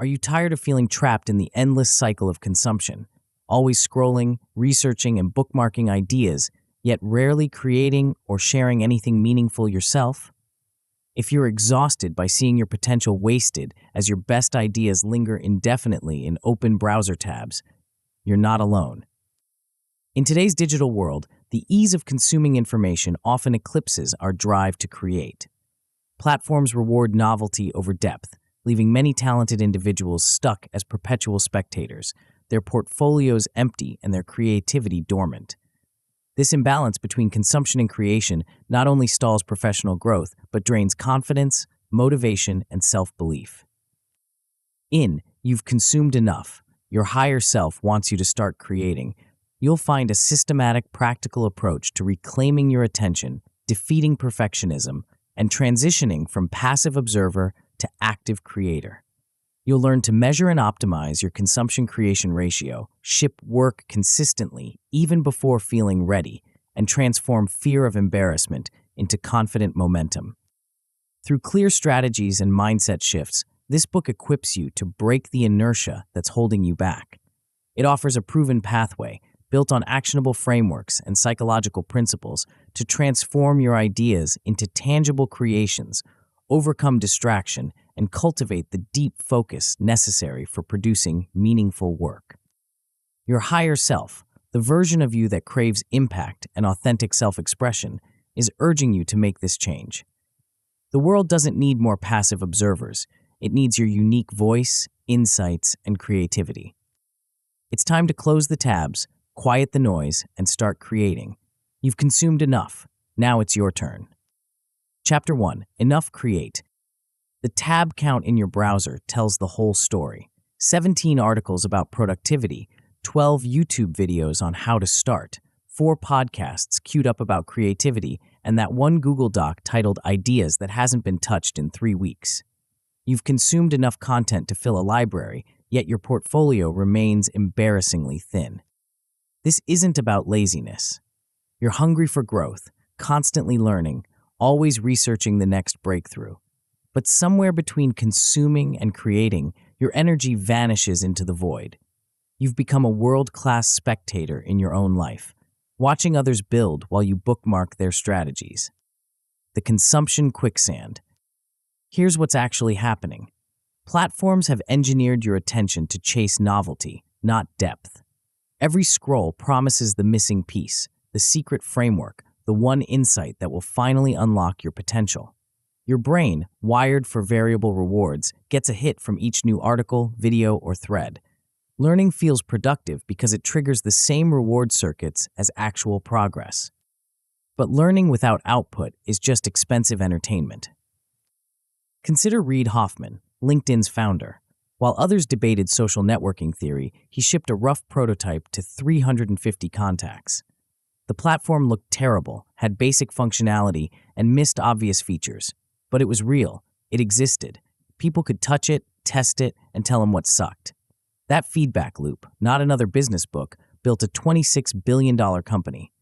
Are you tired of feeling trapped in the endless cycle of consumption, always scrolling, researching, and bookmarking ideas, yet rarely creating or sharing anything meaningful yourself? If you're exhausted by seeing your potential wasted as your best ideas linger indefinitely in open browser tabs, you're not alone. In today's digital world, the ease of consuming information often eclipses our drive to create. Platforms reward novelty over depth, leaving many talented individuals stuck as perpetual spectators, their portfolios empty and their creativity dormant. This imbalance between consumption and creation not only stalls professional growth, but drains confidence, motivation, and self-belief. You've consumed enough. Your higher self wants you to start creating. You'll find a systematic, practical approach to reclaiming your attention, defeating perfectionism, and transitioning from passive observer to active creator. You'll learn to measure and optimize your consumption-creation ratio, ship work consistently even before feeling ready, and transform fear of embarrassment into confident momentum. Through clear strategies and mindset shifts, this book equips you to break the inertia that's holding you back. It offers a proven pathway, built on actionable frameworks and psychological principles, to transform your ideas into tangible creations, overcome distraction, and cultivate the deep focus necessary for producing meaningful work. Your higher self, the version of you that craves impact and authentic self-expression, is urging you to make this change. The world doesn't need more passive observers. It needs your unique voice, insights, and creativity. It's time to close the tabs, quiet the noise, and start creating. You've consumed enough. Now it's your turn. Chapter 1. Enough Create. The tab count in your browser tells the whole story. 17 articles about productivity, 12 YouTube videos on how to start, 4 podcasts queued up about creativity, and that one Google Doc titled Ideas that hasn't been touched in 3 weeks. You've consumed enough content to fill a library, yet your portfolio remains embarrassingly thin. This isn't about laziness. You're hungry for growth, constantly learning, always researching the next breakthrough. But somewhere between consuming and creating, your energy vanishes into the void. You've become a world-class spectator in your own life, watching others build while you bookmark their strategies. The consumption quicksand. Here's what's actually happening. Platforms have engineered your attention to chase novelty, not depth. Every scroll promises the missing piece, the secret framework, the one insight that will finally unlock your potential. Your brain, wired for variable rewards, gets a hit from each new article, video, or thread. Learning feels productive because it triggers the same reward circuits as actual progress. But learning without output is just expensive entertainment. Consider Reid Hoffman, LinkedIn's founder. While others debated social networking theory, he shipped a rough prototype to 350 contacts. The platform looked terrible, had basic functionality, and missed obvious features. But it was real. It existed. People could touch it, test it, and tell him what sucked. That feedback loop, not another business book, built a $26 billion company.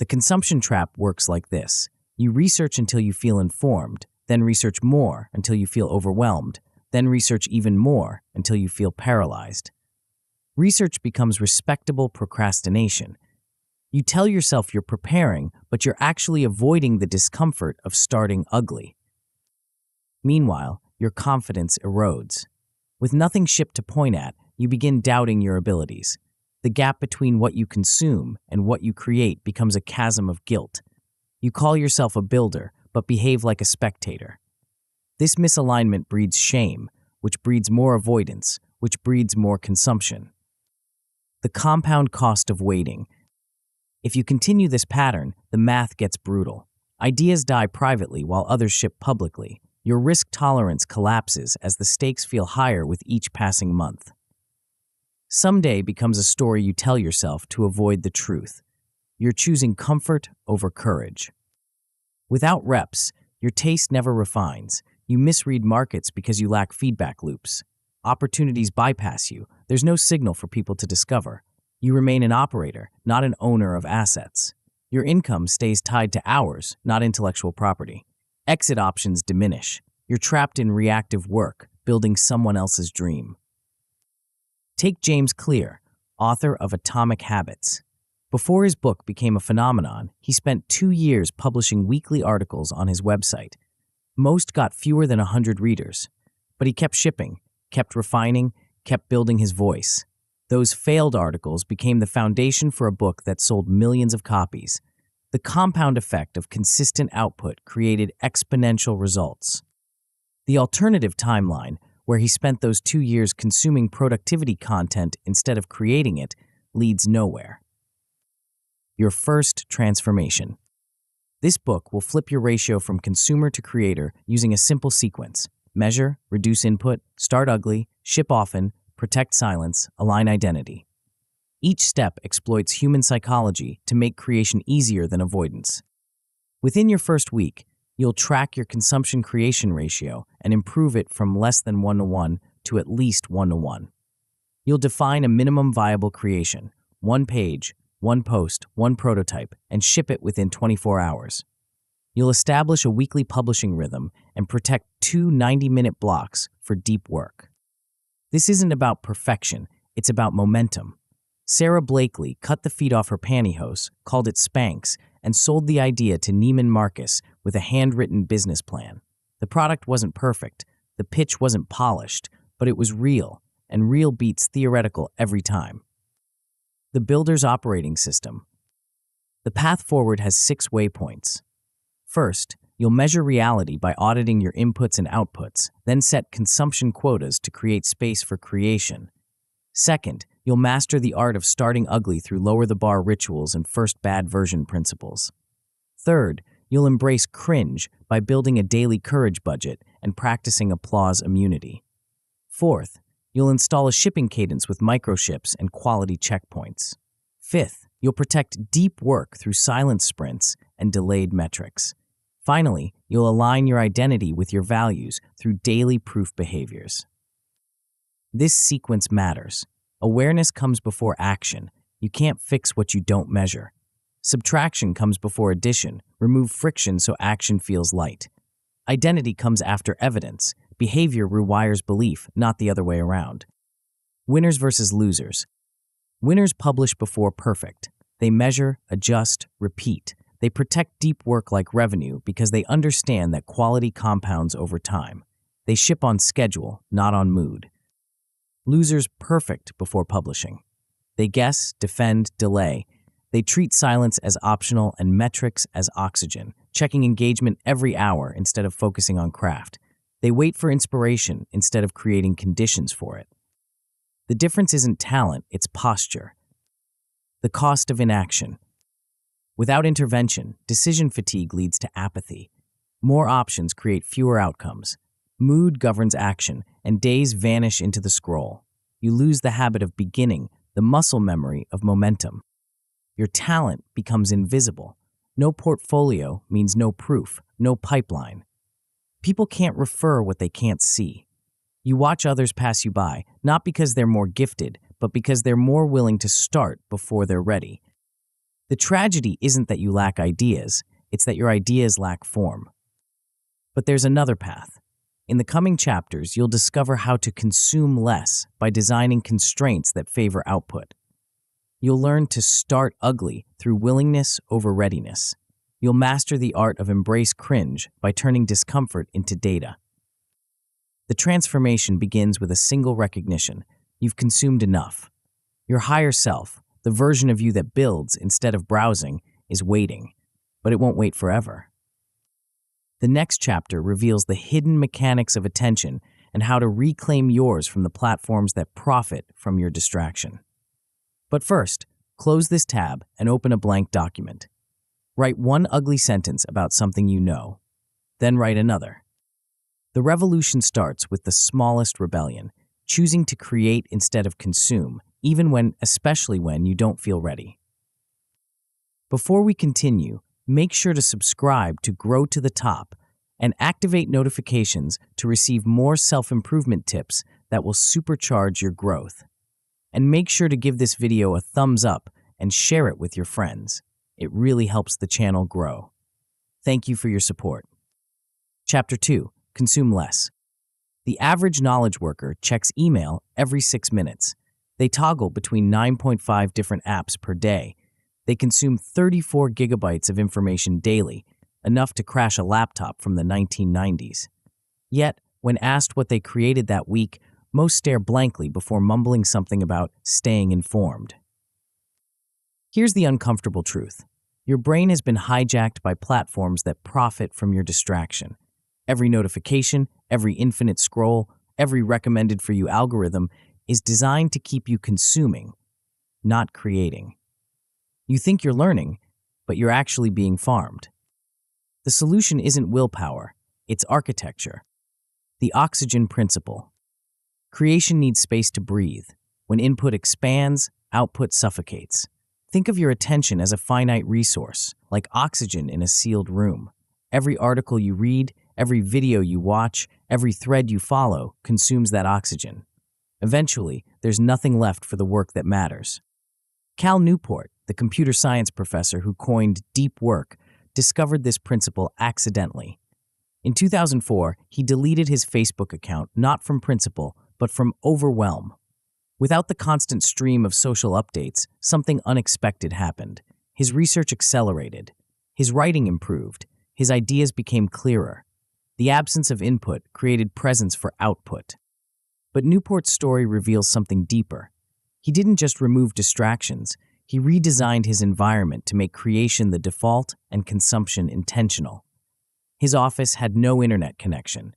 The consumption trap works like this. You research until you feel informed, then research more until you feel overwhelmed, then research even more until you feel paralyzed. Research becomes respectable procrastination. You tell yourself you're preparing, but you're actually avoiding the discomfort of starting ugly. Meanwhile, your confidence erodes. With nothing shipped to point at, you begin doubting your abilities. The gap between what you consume and what you create becomes a chasm of guilt. You call yourself a builder, but behave like a spectator. This misalignment breeds shame, which breeds more avoidance, which breeds more consumption. The compound cost of waiting. If you continue this pattern, the math gets brutal. Ideas die privately while others ship publicly. Your risk tolerance collapses as the stakes feel higher with each passing month. Someday becomes a story you tell yourself to avoid the truth. You're choosing comfort over courage. Without reps, your taste never refines. You misread markets because you lack feedback loops. Opportunities bypass you. There's no signal for people to discover. You remain an operator, not an owner of assets. Your income stays tied to hours, not intellectual property. Exit options diminish. You're trapped in reactive work, building someone else's dream. Take James Clear, author of Atomic Habits. Before his book became a phenomenon, he spent 2 years publishing weekly articles on his website. Most got fewer than 100 readers, but he kept shipping, kept refining, kept building his voice. Those failed articles became the foundation for a book that sold millions of copies. The compound effect of consistent output created exponential results. The alternative timeline, where he spent those 2 years consuming productivity content instead of creating it, leads nowhere. Your first transformation. This book will flip your ratio from consumer to creator using a simple sequence: measure, reduce input, start ugly, ship often, protect silence, align identity. Each step exploits human psychology to make creation easier than avoidance. Within your first week, you'll track your consumption-creation ratio and improve it from less than 1:1 to at least 1:1. You'll define a minimum viable creation: 1 page, 1 post, 1 prototype, and ship it within 24 hours. You'll establish a weekly publishing rhythm and protect 2 90-minute blocks for deep work. This isn't about perfection, it's about momentum. Sarah Blakely cut the feet off her pantyhose, called it Spanx, and sold the idea to Neiman Marcus with a handwritten business plan. The product wasn't perfect, the pitch wasn't polished, but it was real, and real beats theoretical every time. The Builder's Operating System. The path forward has 6 waypoints. First, you'll measure reality by auditing your inputs and outputs, then set consumption quotas to create space for creation. Second, you'll master the art of starting ugly through lower-the-bar rituals and first bad version principles. Third, you'll embrace cringe by building a daily courage budget and practicing applause immunity. Fourth, you'll install a shipping cadence with microships and quality checkpoints. Fifth, you'll protect deep work through silent sprints and delayed metrics. Finally, you'll align your identity with your values through daily proof behaviors. This sequence matters. Awareness comes before action. You can't fix what you don't measure. Subtraction comes before addition. Remove friction so action feels light. Identity comes after evidence. Behavior rewires belief, not the other way around. Winners versus losers. Winners publish before perfect. They measure, adjust, repeat. They protect deep work like revenue because they understand that quality compounds over time. They ship on schedule, not on mood. Losers perfect before publishing. They guess, defend, delay. They treat silence as optional and metrics as oxygen, checking engagement every hour instead of focusing on craft. They wait for inspiration instead of creating conditions for it. The difference isn't talent, it's posture. The cost of inaction. Without intervention, decision fatigue leads to apathy. More options create fewer outcomes. Mood governs action, and days vanish into the scroll. You lose the habit of beginning, the muscle memory of momentum. Your talent becomes invisible. No portfolio means no proof, no pipeline. People can't refer what they can't see. You watch others pass you by, not because they're more gifted, but because they're more willing to start before they're ready. The tragedy isn't that you lack ideas, it's that your ideas lack form. But there's another path. In the coming chapters, you'll discover how to consume less by designing constraints that favor output. You'll learn to start ugly through willingness over readiness. You'll master the art of embrace cringe by turning discomfort into data. The transformation begins with a single recognition. You've consumed enough. Your higher self, the version of you that builds instead of browsing, is waiting, but it won't wait forever. The next chapter reveals the hidden mechanics of attention and how to reclaim yours from the platforms that profit from your distraction. But first, close this tab and open a blank document. Write 1 ugly sentence about something you know. Then write another. The revolution starts with the smallest rebellion, choosing to create instead of consume, especially when you don't feel ready. Before we continue, make sure to subscribe to Grow to the Top and activate notifications to receive more self-improvement tips that will supercharge your growth. And make sure to give this video a thumbs up and share it with your friends. It really helps the channel grow. Thank you for your support. Chapter 2. Consume less. The average knowledge worker checks email every 6 minutes. They toggle between 9.5 different apps per day. They consume 34 gigabytes of information daily, enough to crash a laptop from the 1990s. Yet, when asked what they created that week, most stare blankly before mumbling something about staying informed. Here's the uncomfortable truth. Your brain has been hijacked by platforms that profit from your distraction. Every notification, every infinite scroll, every recommended for you algorithm is designed to keep you consuming, not creating. You think you're learning, but you're actually being farmed. The solution isn't willpower, it's architecture. The oxygen principle. Creation needs space to breathe. When input expands, output suffocates. Think of your attention as a finite resource, like oxygen in a sealed room. Every article you read, every video you watch, every thread you follow consumes that oxygen. Eventually, there's nothing left for the work that matters. Cal Newport, the computer science professor who coined deep work, discovered this principle accidentally. In 2004, he deleted his Facebook account not from principle, but from overwhelm. Without the constant stream of social updates, something unexpected happened. His research accelerated. His writing improved. His ideas became clearer. The absence of input created presence for output. But Newport's story reveals something deeper. He didn't just remove distractions, he redesigned his environment to make creation the default and consumption intentional. His office had no internet connection.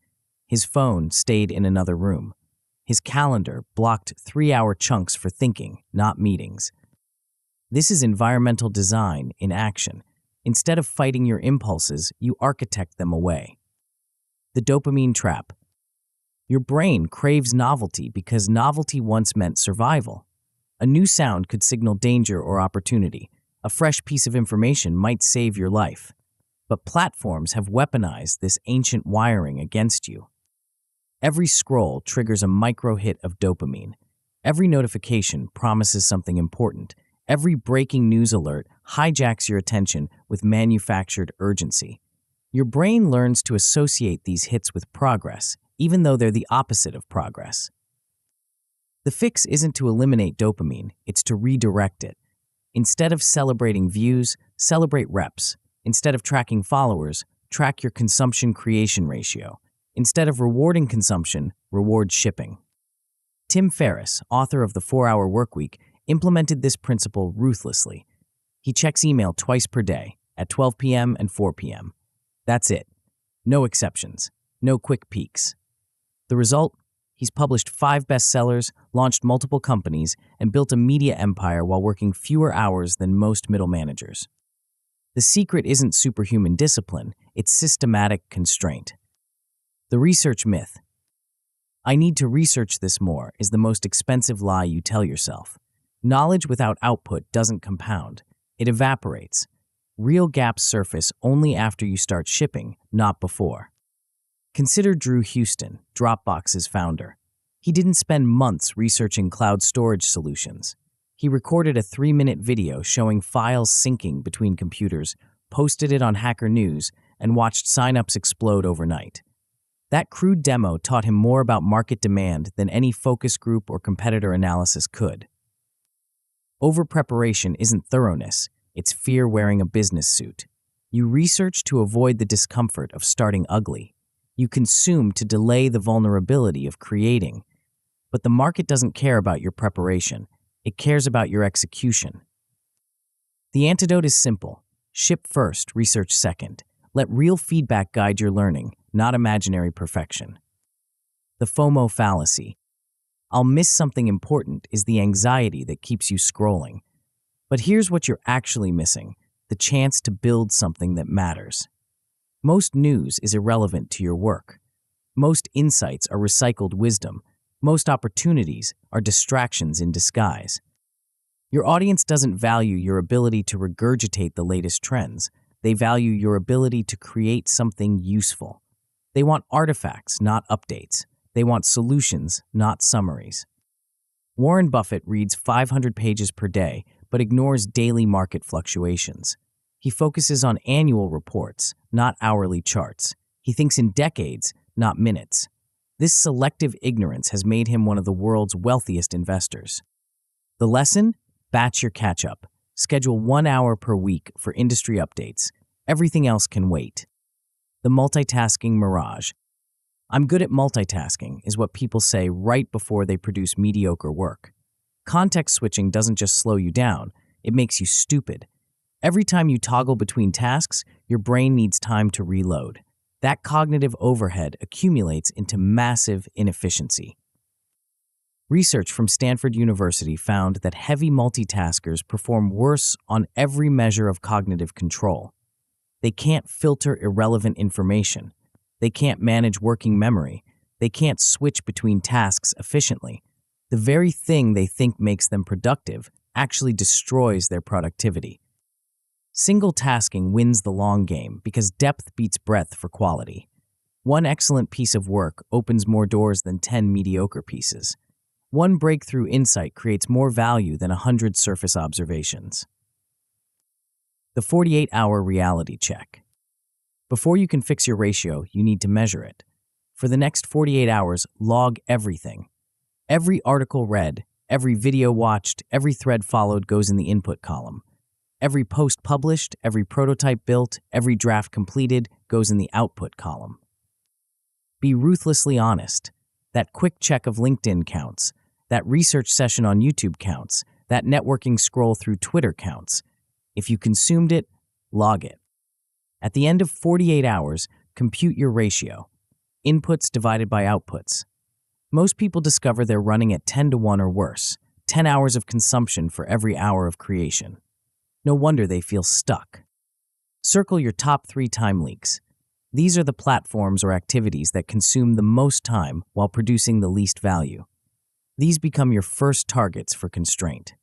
His phone stayed in another room. His calendar blocked 3-hour chunks for thinking, not meetings. This is environmental design in action. Instead of fighting your impulses, you architect them away. The dopamine trap. Your brain craves novelty because novelty once meant survival. A new sound could signal danger or opportunity. A fresh piece of information might save your life. But platforms have weaponized this ancient wiring against you. Every scroll triggers a micro-hit of dopamine. Every notification promises something important. Every breaking news alert hijacks your attention with manufactured urgency. Your brain learns to associate these hits with progress, even though they're the opposite of progress. The fix isn't to eliminate dopamine, it's to redirect it. Instead of celebrating views, celebrate reps. Instead of tracking followers, track your consumption-creation ratio. Instead of rewarding consumption, reward shipping. Tim Ferriss, author of The 4-Hour Workweek, implemented this principle ruthlessly. He checks email twice per day, at 12 p.m. and 4 p.m. That's it. No exceptions. No quick peeks. The result? He's published 5 bestsellers, launched multiple companies, and built a media empire while working fewer hours than most middle managers. The secret isn't superhuman discipline, it's systematic constraint. The research myth. I need to research this more is the most expensive lie you tell yourself. Knowledge without output doesn't compound. It evaporates. Real gaps surface only after you start shipping, not before. Consider Drew Houston, Dropbox's founder. He didn't spend months researching cloud storage solutions. He recorded a 3-minute video showing files syncing between computers, posted it on Hacker News, and watched signups explode overnight. That crude demo taught him more about market demand than any focus group or competitor analysis could. Over-preparation isn't thoroughness, it's fear wearing a business suit. You research to avoid the discomfort of starting ugly. You consume to delay the vulnerability of creating. But the market doesn't care about your preparation. It cares about your execution. The antidote is simple. Ship first, research second. Let real feedback guide your learning, not imaginary perfection. The FOMO fallacy. I'll miss something important is the anxiety that keeps you scrolling. But here's what you're actually missing, the chance to build something that matters. Most news is irrelevant to your work. Most insights are recycled wisdom. Most opportunities are distractions in disguise. Your audience doesn't value your ability to regurgitate the latest trends. They value your ability to create something useful. They want artifacts, not updates. They want solutions, not summaries. Warren Buffett reads 500 pages per day, but ignores daily market fluctuations. He focuses on annual reports, not hourly charts. He thinks in decades, not minutes. This selective ignorance has made him one of the world's wealthiest investors. The lesson? Batch your catch-up. Schedule 1 hour per week for industry updates. Everything else can wait. The multitasking mirage. I'm good at multitasking is what people say right before they produce mediocre work. Context switching doesn't just slow you down, it makes you stupid. Every time you toggle between tasks, your brain needs time to reload. That cognitive overhead accumulates into massive inefficiency. Research from Stanford University found that heavy multitaskers perform worse on every measure of cognitive control. They can't filter irrelevant information. They can't manage working memory. They can't switch between tasks efficiently. The very thing they think makes them productive actually destroys their productivity. Single tasking wins the long game because depth beats breadth for quality. One excellent piece of work opens more doors than 10 mediocre pieces. One breakthrough insight creates more value than 100 surface observations. The 48-hour reality check. Before you can fix your ratio, you need to measure it. For the next 48 hours, log everything. Every article read, every video watched, every thread followed goes in the input column. Every post published, every prototype built, every draft completed goes in the output column. Be ruthlessly honest. That quick check of LinkedIn counts. That research session on YouTube counts. That networking scroll through Twitter counts. If you consumed it, log it. At the end of 48 hours, compute your ratio. Inputs divided by outputs. Most people discover they're running at 10-to-1 or worse, 10 hours of consumption for every hour of creation. No wonder they feel stuck. Circle your top 3 time leaks. These are the platforms or activities that consume the most time while producing the least value. These become your first targets for constraint.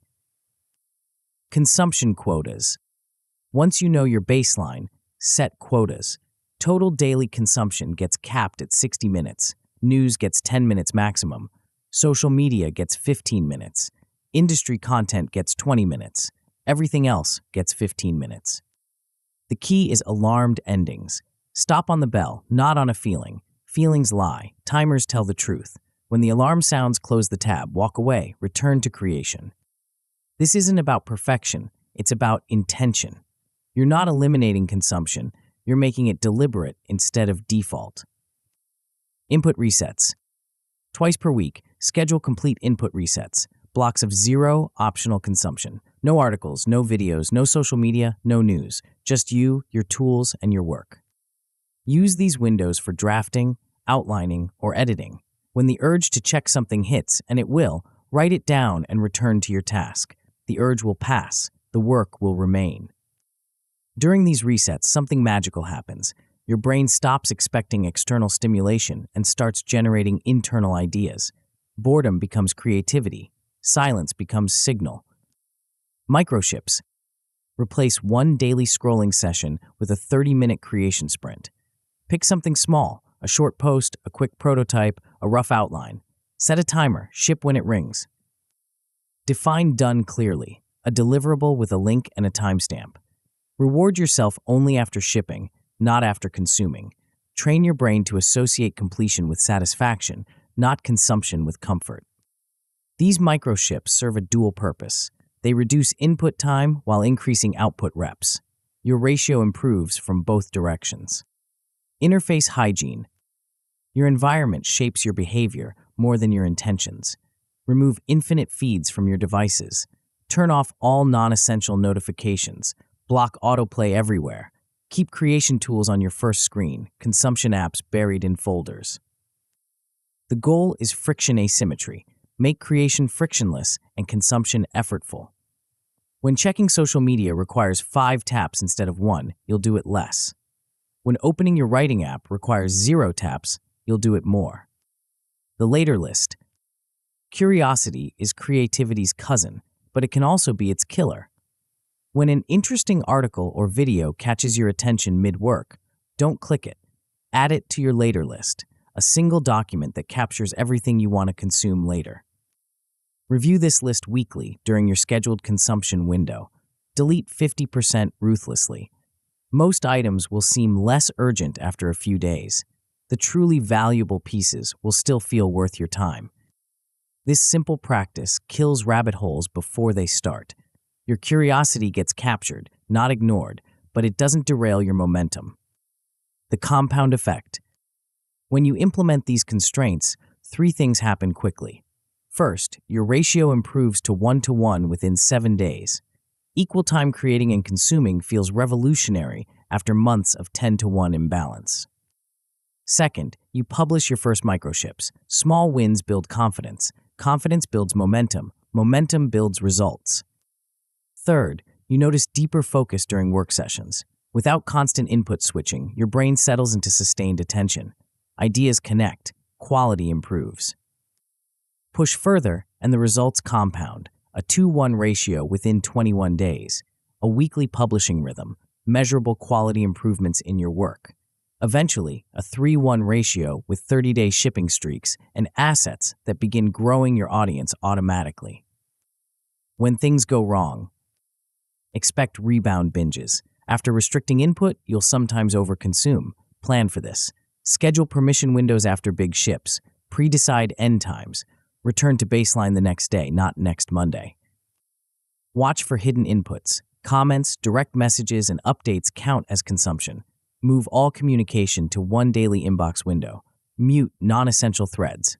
Consumption quotas. Once you know your baseline, set quotas. Total daily consumption gets capped at 60 minutes. News gets 10 minutes maximum. Social media gets 15 minutes. Industry content gets 20 minutes. Everything else gets 15 minutes. The key is alarmed endings. Stop on the bell, not on a feeling. Feelings lie. Timers tell the truth. When the alarm sounds, close the tab, walk away, return to creation. This isn't about perfection, it's about intention. You're not eliminating consumption, you're making it deliberate instead of default. Input resets. Twice per week, schedule complete input resets. Blocks of 0 optional consumption. No articles, no videos, no social media, no news. Just you, your tools, and your work. Use these windows for drafting, outlining, or editing. When the urge to check something hits, and it will, write it down and return to your task. The urge will pass. The work will remain. During these resets, something magical happens. Your brain stops expecting external stimulation and starts generating internal ideas. Boredom becomes creativity. Silence becomes signal. Microshifts. Replace one daily scrolling session with a 30-minute creation sprint. Pick something small, a short post, a quick prototype, a rough outline. Set a timer, ship when it rings. Define done clearly, a deliverable with a link and a timestamp. Reward yourself only after shipping, not after consuming. Train your brain to associate completion with satisfaction, not consumption with comfort. These microshifts serve a dual purpose. They reduce input time while increasing output reps. Your ratio improves from both directions. Interface hygiene. Your environment shapes your behavior more than your intentions. Remove infinite feeds from your devices. Turn off all non-essential notifications. Block autoplay everywhere. Keep creation tools on your first screen, consumption apps buried in folders. The goal is friction asymmetry. Make creation frictionless and consumption effortful. When checking social media requires 5 taps instead of 1, you'll do it less. When opening your writing app requires 0 taps, you'll do it more. The later list. Curiosity is creativity's cousin, but it can also be its killer. When an interesting article or video catches your attention mid-work, don't click it. Add it to your later list, a single document that captures everything you want to consume later. Review this list weekly during your scheduled consumption window. Delete 50% ruthlessly. Most items will seem less urgent after a few days. the truly valuable pieces will still feel worth your time. This simple practice kills rabbit holes before they start. Your curiosity gets captured, not ignored, but it doesn't derail your momentum. The compound effect. When you implement these constraints, 3 things happen quickly. First, your ratio improves to 1-to-1 within 7 days. Equal time creating and consuming feels revolutionary after months of 10-to-1 imbalance. Second, you publish your first microships. Small wins build confidence. Confidence builds momentum. Momentum builds results. Third, you notice deeper focus during work sessions. Without constant input switching, your brain settles into sustained attention. Ideas connect. Quality improves. Push further, and the results compound. A 2-1 ratio within 21 days. A weekly publishing rhythm. Measurable quality improvements in your work. Eventually, a 3-1 ratio with 30-day shipping streaks and assets that begin growing your audience automatically. When things go wrong, expect rebound binges. After restricting input, you'll sometimes overconsume. Plan for this. Schedule permission windows after big ships. Pre-decide end times. Return to baseline the next day, not next Monday. Watch for hidden inputs. Comments, direct messages, and updates count as consumption. Move all communication to one daily inbox window. Mute non-essential threads.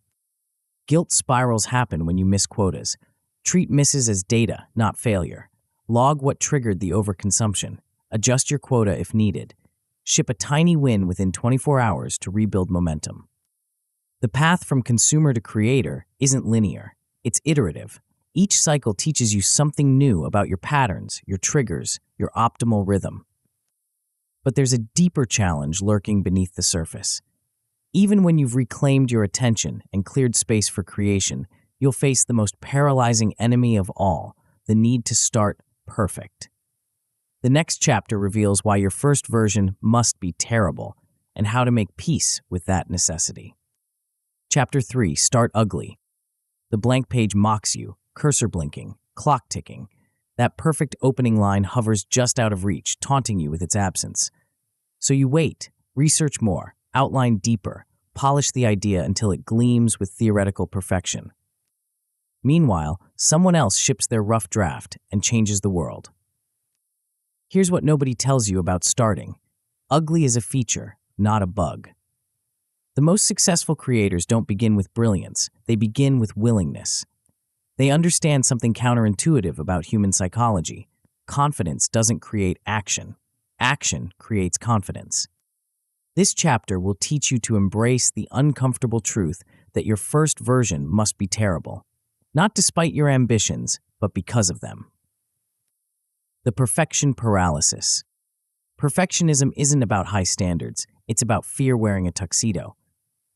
Guilt spirals happen when you miss quotas. Treat misses as data, not failure. Log what triggered the overconsumption. Adjust your quota if needed. Ship a tiny win within 24 hours to rebuild momentum. The path from consumer to creator isn't linear. It's iterative. Each cycle teaches you something new about your patterns, your triggers, your optimal rhythm. But there's a deeper challenge lurking beneath the surface. Even when you've reclaimed your attention and cleared space for creation, you'll face the most paralyzing enemy of all, the need to start perfect. The next chapter reveals why your first version must be terrible and how to make peace with that necessity. Chapter 3, Start Ugly. The blank page mocks you, cursor blinking, clock ticking. That perfect opening line hovers just out of reach, taunting you with its absence. So you wait, research more, outline deeper, polish the idea until it gleams with theoretical perfection. Meanwhile, someone else ships their rough draft and changes the world. Here's what nobody tells you about starting. Ugly is a feature, not a bug. The most successful creators don't begin with brilliance, they begin with willingness. They understand something counterintuitive about human psychology. Confidence doesn't create action. Action creates confidence. This chapter will teach you to embrace the uncomfortable truth that your first version must be terrible. Not despite your ambitions, but because of them. The perfection paralysis. Perfectionism isn't about high standards, it's about fear wearing a tuxedo.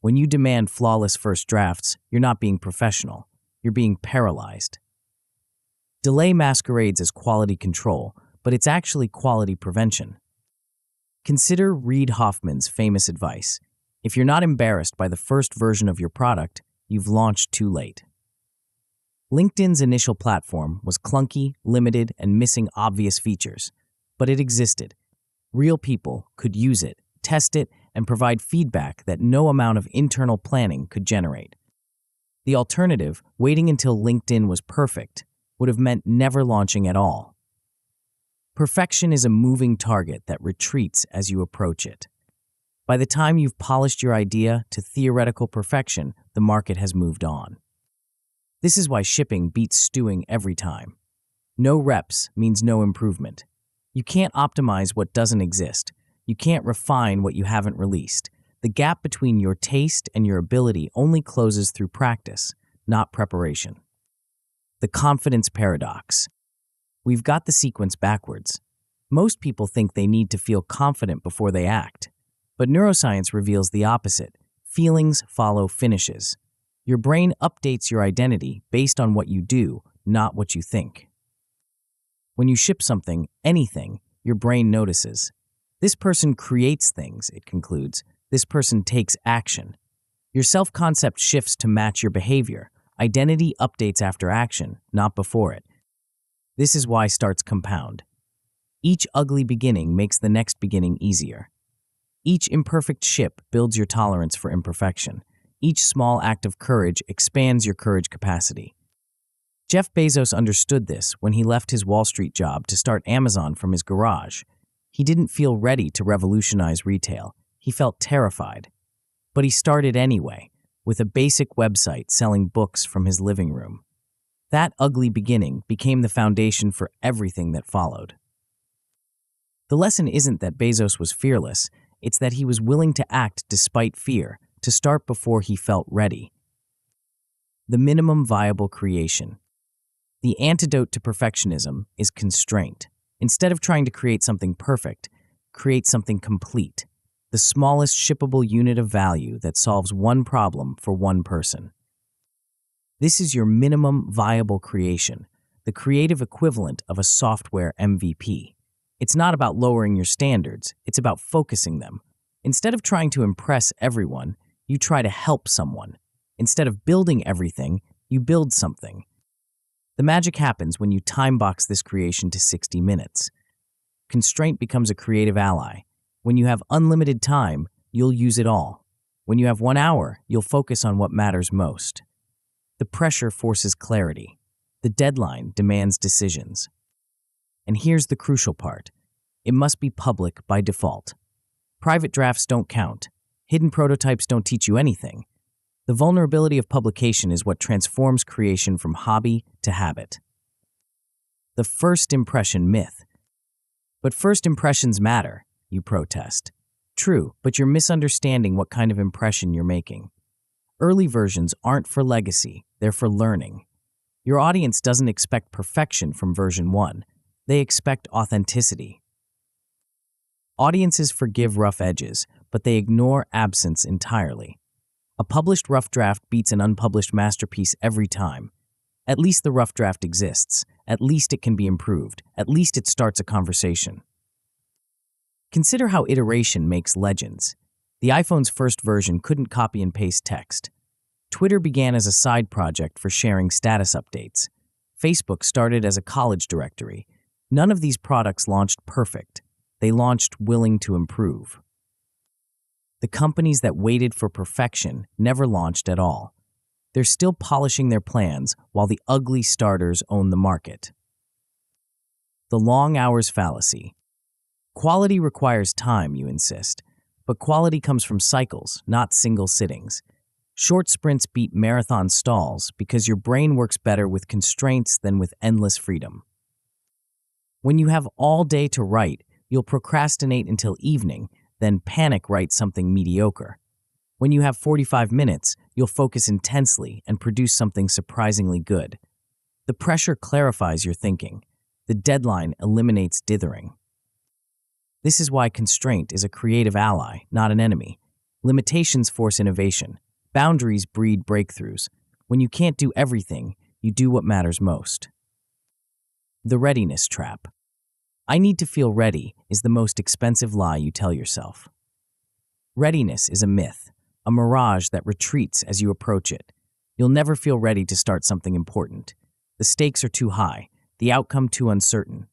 When you demand flawless first drafts, you're not being professional, you're being paralyzed. Delay masquerades as quality control, but it's actually quality prevention. Consider Reid Hoffman's famous advice. If you're not embarrassed by the first version of your product, you've launched too late. LinkedIn's initial platform was clunky, limited, and missing obvious features, but it existed. Real people could use it, test it, and provide feedback that no amount of internal planning could generate. The alternative, waiting until LinkedIn was perfect, would have meant never launching at all. Perfection is a moving target that retreats as you approach it. By the time you've polished your idea to theoretical perfection, the market has moved on. This is why shipping beats stewing every time. No reps means no improvement. You can't optimize what doesn't exist. You can't refine what you haven't released. The gap between your taste and your ability only closes through practice, not preparation. The confidence paradox. We've got the sequence backwards. Most people think they need to feel confident before they act. But neuroscience reveals the opposite. Feelings follow finishes. Your brain updates your identity based on what you do, not what you think. When you ship something, anything, your brain notices. This person creates things, it concludes. This person takes action. Your self-concept shifts to match your behavior. Identity updates after action, not before it. This is why starts compound. Each ugly beginning makes the next beginning easier. Each imperfect ship builds your tolerance for imperfection. Each small act of courage expands your courage capacity. Jeff Bezos understood this when he left his Wall Street job to start Amazon from his garage. He didn't feel ready to revolutionize retail. He felt terrified. But he started anyway, with a basic website selling books from his living room. That ugly beginning became the foundation for everything that followed. The lesson isn't that Bezos was fearless, it's that he was willing to act despite fear, to start before he felt ready. The minimum viable creation. The antidote to perfectionism is constraint. Instead of trying to create something perfect, create something complete, the smallest shippable unit of value that solves one problem for one person. This is your minimum viable creation, the creative equivalent of a software MVP. It's not about lowering your standards, it's about focusing them. Instead of trying to impress everyone, you try to help someone. Instead of building everything, you build something. The magic happens when you time-box this creation to 60 minutes. Constraint becomes a creative ally. When you have unlimited time, you'll use it all. When you have 1 hour, you'll focus on what matters most. The pressure forces clarity. The deadline demands decisions. And here's the crucial part. It must be public by default. Private drafts don't count. Hidden prototypes don't teach you anything. The vulnerability of publication is what transforms creation from hobby to habit. The first impression myth. But first impressions matter, you protest. True, but you're misunderstanding what kind of impression you're making. Early versions aren't for legacy, they're for learning. Your audience doesn't expect perfection from version 1. They expect authenticity. Audiences forgive rough edges, but they ignore absence entirely. A published rough draft beats an unpublished masterpiece every time. At least the rough draft exists. At least it can be improved. At least it starts a conversation. Consider how iteration makes legends. The iPhone's first version couldn't copy and paste text. Twitter began as a side project for sharing status updates. Facebook started as a college directory. None of these products launched perfect. They launched willing to improve. The companies that waited for perfection never launched at all. They're still polishing their plans while the ugly starters own the market. The long hours fallacy. Quality requires time, you insist, but quality comes from cycles, not single sittings. Short sprints beat marathon stalls because your brain works better with constraints than with endless freedom. When you have all day to write, you'll procrastinate until evening, then panic write something mediocre. When you have 45 minutes, you'll focus intensely and produce something surprisingly good. The pressure clarifies your thinking. The deadline eliminates dithering. This is why constraint is a creative ally, not an enemy. Limitations force innovation. Boundaries breed breakthroughs. When you can't do everything, you do what matters most. The readiness trap. I need to feel ready is the most expensive lie you tell yourself. Readiness is a myth, a mirage that retreats as you approach it. You'll never feel ready to start something important. The stakes are too high, the outcome too uncertain.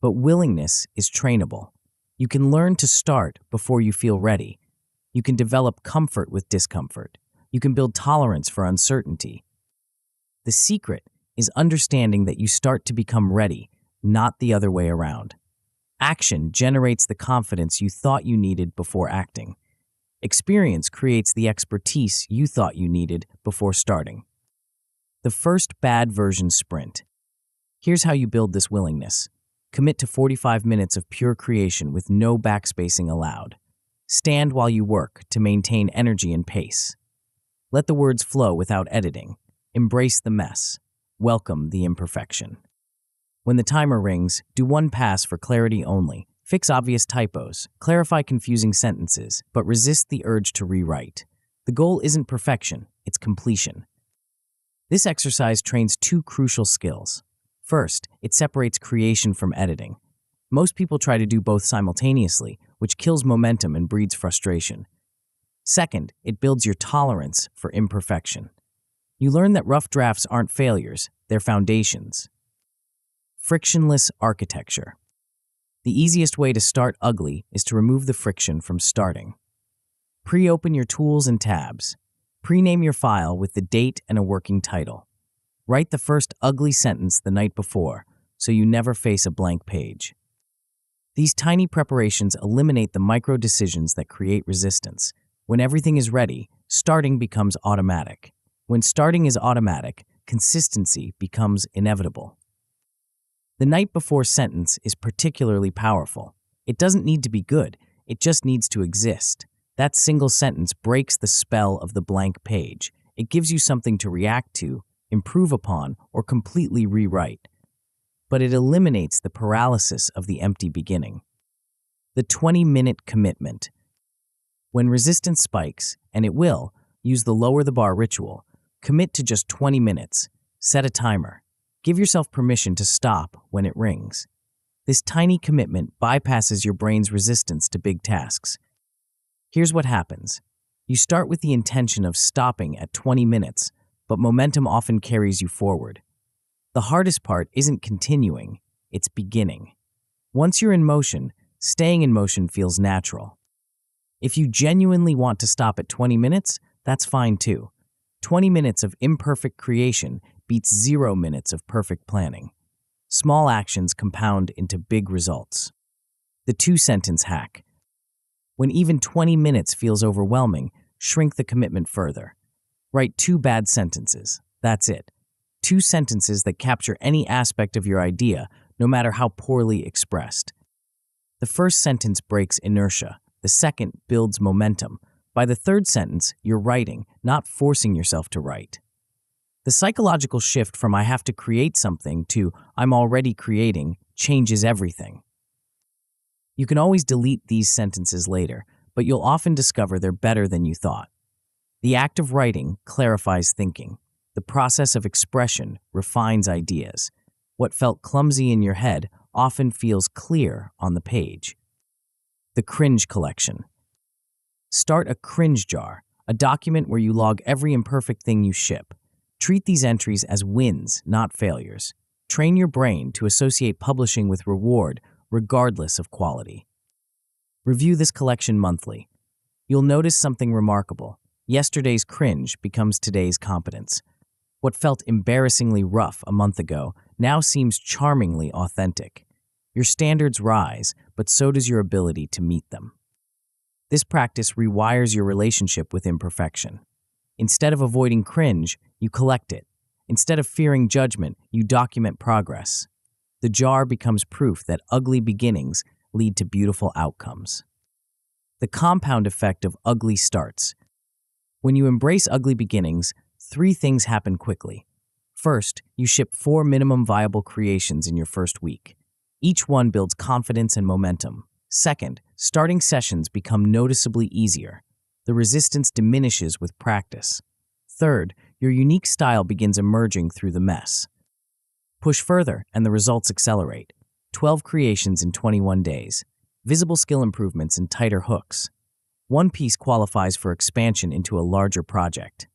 But willingness is trainable. You can learn to start before you feel ready. You can develop comfort with discomfort. You can build tolerance for uncertainty. The secret is understanding that you start to become ready, not the other way around. Action generates the confidence you thought you needed before acting. Experience creates the expertise you thought you needed before starting. The first bad version sprint. Here's how you build this willingness. Commit to 45 minutes of pure creation with no backspacing allowed. Stand while you work to maintain energy and pace. Let the words flow without editing. Embrace the mess. Welcome the imperfection. When the timer rings, do one pass for clarity only. Fix obvious typos, clarify confusing sentences, but resist the urge to rewrite. The goal isn't perfection, it's completion. This exercise trains two crucial skills. First, it separates creation from editing. Most people try to do both simultaneously, which kills momentum and breeds frustration. Second, it builds your tolerance for imperfection. You learn that rough drafts aren't failures, they're foundations. Frictionless architecture. The easiest way to start ugly is to remove the friction from starting. Pre-open your tools and tabs. Pre-name your file with the date and a working title. Write the first ugly sentence the night before, so you never face a blank page. These tiny preparations eliminate the micro decisions that create resistance. When everything is ready, starting becomes automatic. When starting is automatic, consistency becomes inevitable. The night before sentence is particularly powerful. It doesn't need to be good, it just needs to exist. That single sentence breaks the spell of the blank page. It gives you something to react to, improve upon, or completely rewrite. But it eliminates the paralysis of the empty beginning. The 20-minute commitment. When resistance spikes, and it will, use the lower the bar ritual. Commit to just 20 minutes. Set a timer. Give yourself permission to stop when it rings. This tiny commitment bypasses your brain's resistance to big tasks. Here's what happens. You start with the intention of stopping at 20 minutes, but momentum often carries you forward. The hardest part isn't continuing, it's beginning. Once you're in motion, staying in motion feels natural. If you genuinely want to stop at 20 minutes, that's fine too. 20 minutes of imperfect creation beats 0 minutes of perfect planning. Small actions compound into big results. The 2-sentence hack. When even 20 minutes feels overwhelming, shrink the commitment further. Write 2 bad sentences. That's it. 2 sentences that capture any aspect of your idea, no matter how poorly expressed. The first sentence breaks inertia. The second builds momentum. By the third sentence, you're writing, not forcing yourself to write. The psychological shift from I have to create something to I'm already creating changes everything. You can always delete these sentences later, but you'll often discover they're better than you thought. The act of writing clarifies thinking. The process of expression refines ideas. What felt clumsy in your head often feels clear on the page. The Cringe collection. Start a cringe jar, a document where you log every imperfect thing you ship. Treat these entries as wins, not failures. Train your brain to associate publishing with reward, regardless of quality. Review this collection monthly. You'll notice something remarkable. Yesterday's cringe becomes today's competence. What felt embarrassingly rough a month ago now seems charmingly authentic. Your standards rise, but so does your ability to meet them. This practice rewires your relationship with imperfection. Instead of avoiding cringe, you collect it. Instead of fearing judgment, you document progress. The jar becomes proof that ugly beginnings lead to beautiful outcomes. The compound effect of ugly starts. When you embrace ugly beginnings, 3 things happen quickly. First, you ship 4 minimum viable creations in your first week. Each one builds confidence and momentum. Second, starting sessions become noticeably easier. The resistance diminishes with practice. Third, your unique style begins emerging through the mess. Push further, and the results accelerate. 12 creations in 21 days. Visible skill improvements and tighter hooks. One piece qualifies for expansion into a larger project.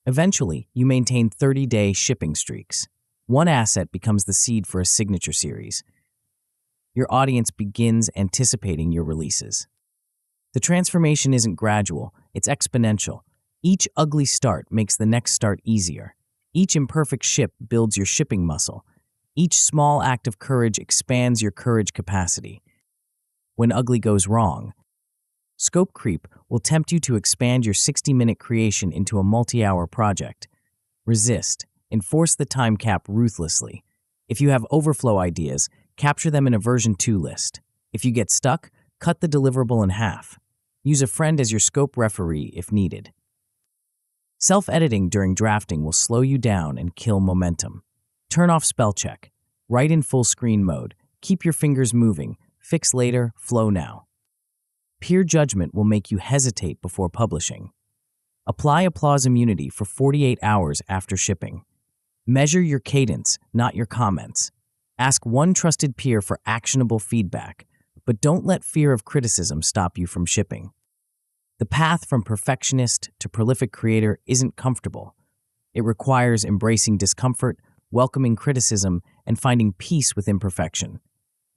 Eventually, you maintain 30-day shipping streaks. One asset becomes the seed for a signature series. Your audience begins anticipating your releases. The transformation isn't gradual, it's exponential. Each ugly start makes the next start easier. Each imperfect ship builds your shipping muscle. Each small act of courage expands your courage capacity. When ugly goes wrong, scope creep will tempt you to expand your 60-minute creation into a multi-hour project. Resist. Enforce the time cap ruthlessly. If you have overflow ideas, capture them in a version 2 list. If you get stuck, cut the deliverable in half. Use a friend as your scope referee if needed. Self-editing during drafting will slow you down and kill momentum. Turn off spell check. Write in full screen mode. Keep your fingers moving. Fix later, flow now. Peer judgment will make you hesitate before publishing. Apply applause immunity for 48 hours after shipping. Measure your cadence, not your comments. Ask one trusted peer for actionable feedback, but don't let fear of criticism stop you from shipping. The path from perfectionist to prolific creator isn't comfortable. It requires embracing discomfort, welcoming criticism, and finding peace with imperfection.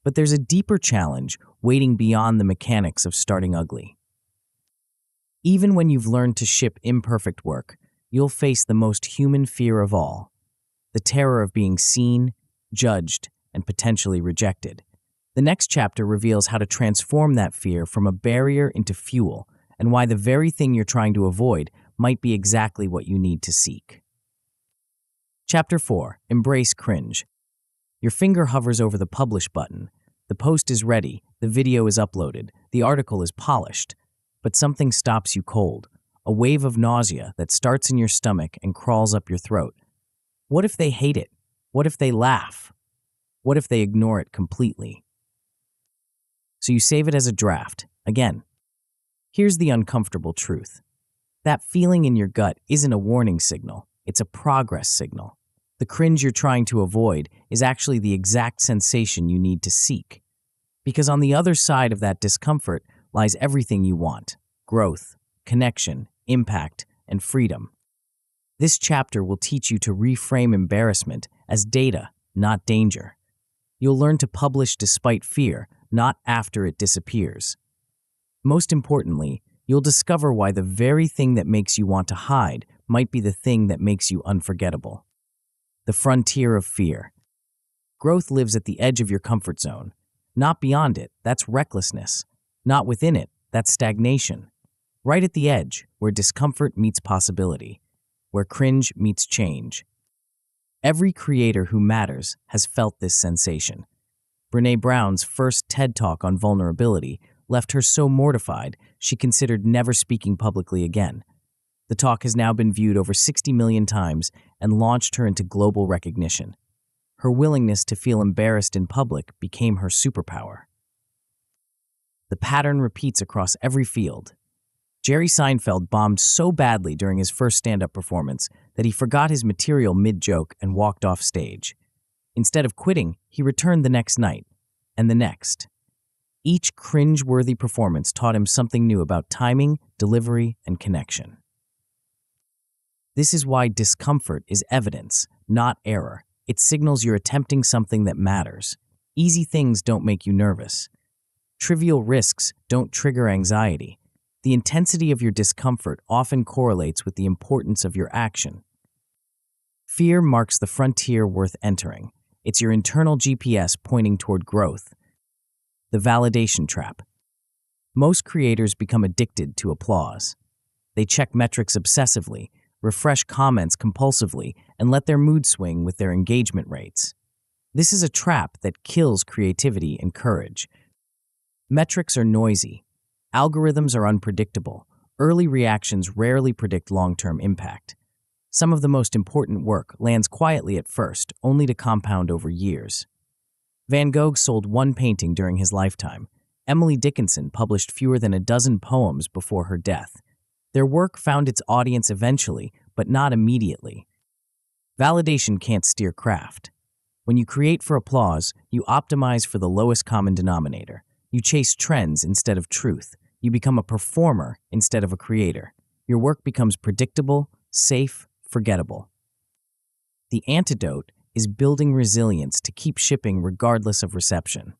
But there's a deeper challenge waiting beyond the mechanics of starting ugly. Even when you've learned to ship imperfect work, you'll face the most human fear of all, the terror of being seen, judged, and potentially rejected. The next chapter reveals how to transform that fear from a barrier into fuel, and why the very thing you're trying to avoid might be exactly what you need to seek. Chapter 4. Embrace Cringe. Your finger hovers over the publish button. The post is ready, the video is uploaded, the article is polished, but something stops you cold, a wave of nausea that starts in your stomach and crawls up your throat. What if they hate it? What if they laugh? What if they ignore it completely? So you save it as a draft. Again, here's the uncomfortable truth. That feeling in your gut isn't a warning signal, it's a progress signal. The cringe you're trying to avoid is actually the exact sensation you need to seek. Because on the other side of that discomfort lies everything you want: growth, connection, impact, and freedom. This chapter will teach you to reframe embarrassment as data, not danger. You'll learn to publish despite fear, not after it disappears. Most importantly, you'll discover why the very thing that makes you want to hide might be the thing that makes you unforgettable. The frontier of fear. Growth lives at the edge of your comfort zone. Not beyond it, that's recklessness. Not within it, that's stagnation. Right at the edge, where discomfort meets possibility, where cringe meets change. Every creator who matters has felt this sensation. Brené Brown's first TED Talk on vulnerability left her so mortified she considered never speaking publicly again. The talk has now been viewed over 60 million times and launched her into global recognition. Her willingness to feel embarrassed in public became her superpower. The pattern repeats across every field. Jerry Seinfeld bombed so badly during his first stand-up performance that he forgot his material mid-joke and walked off stage. Instead of quitting, he returned the next night, and the next. Each cringe-worthy performance taught him something new about timing, delivery, and connection. This is why discomfort is evidence, not error. It signals you're attempting something that matters. Easy things don't make you nervous. Trivial risks don't trigger anxiety. The intensity of your discomfort often correlates with the importance of your action. Fear marks the frontier worth entering. It's your internal GPS pointing toward growth. The validation trap. Most creators become addicted to applause. They check metrics obsessively, refresh comments compulsively, and let their mood swing with their engagement rates. This is a trap that kills creativity and courage. Metrics are noisy. Algorithms are unpredictable. Early reactions rarely predict long-term impact. Some of the most important work lands quietly at first, only to compound over years. Van Gogh sold one painting during his lifetime. Emily Dickinson published fewer than a dozen poems before her death. Their work found its audience eventually, but not immediately. Validation can't steer craft. When you create for applause, you optimize for the lowest common denominator. You chase trends instead of truth. You become a performer instead of a creator. Your work becomes predictable, safe, forgettable. The antidote is building resilience to keep shipping regardless of reception.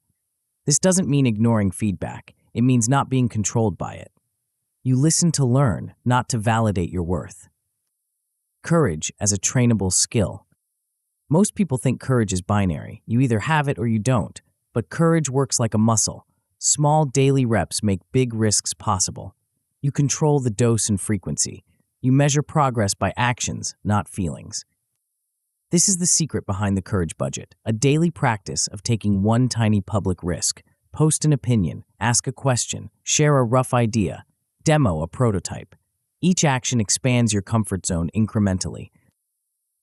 This doesn't mean ignoring feedback. It means not being controlled by it. You listen to learn, not to validate your worth. Courage as a trainable skill. Most people think courage is binary. You either have it or you don't. But courage works like a muscle. Small daily reps make big risks possible. You control the dose and frequency. You measure progress by actions, not feelings. This is the secret behind the courage budget, a daily practice of taking one tiny public risk. Post an opinion, ask a question, share a rough idea, demo a prototype. Each action expands your comfort zone incrementally.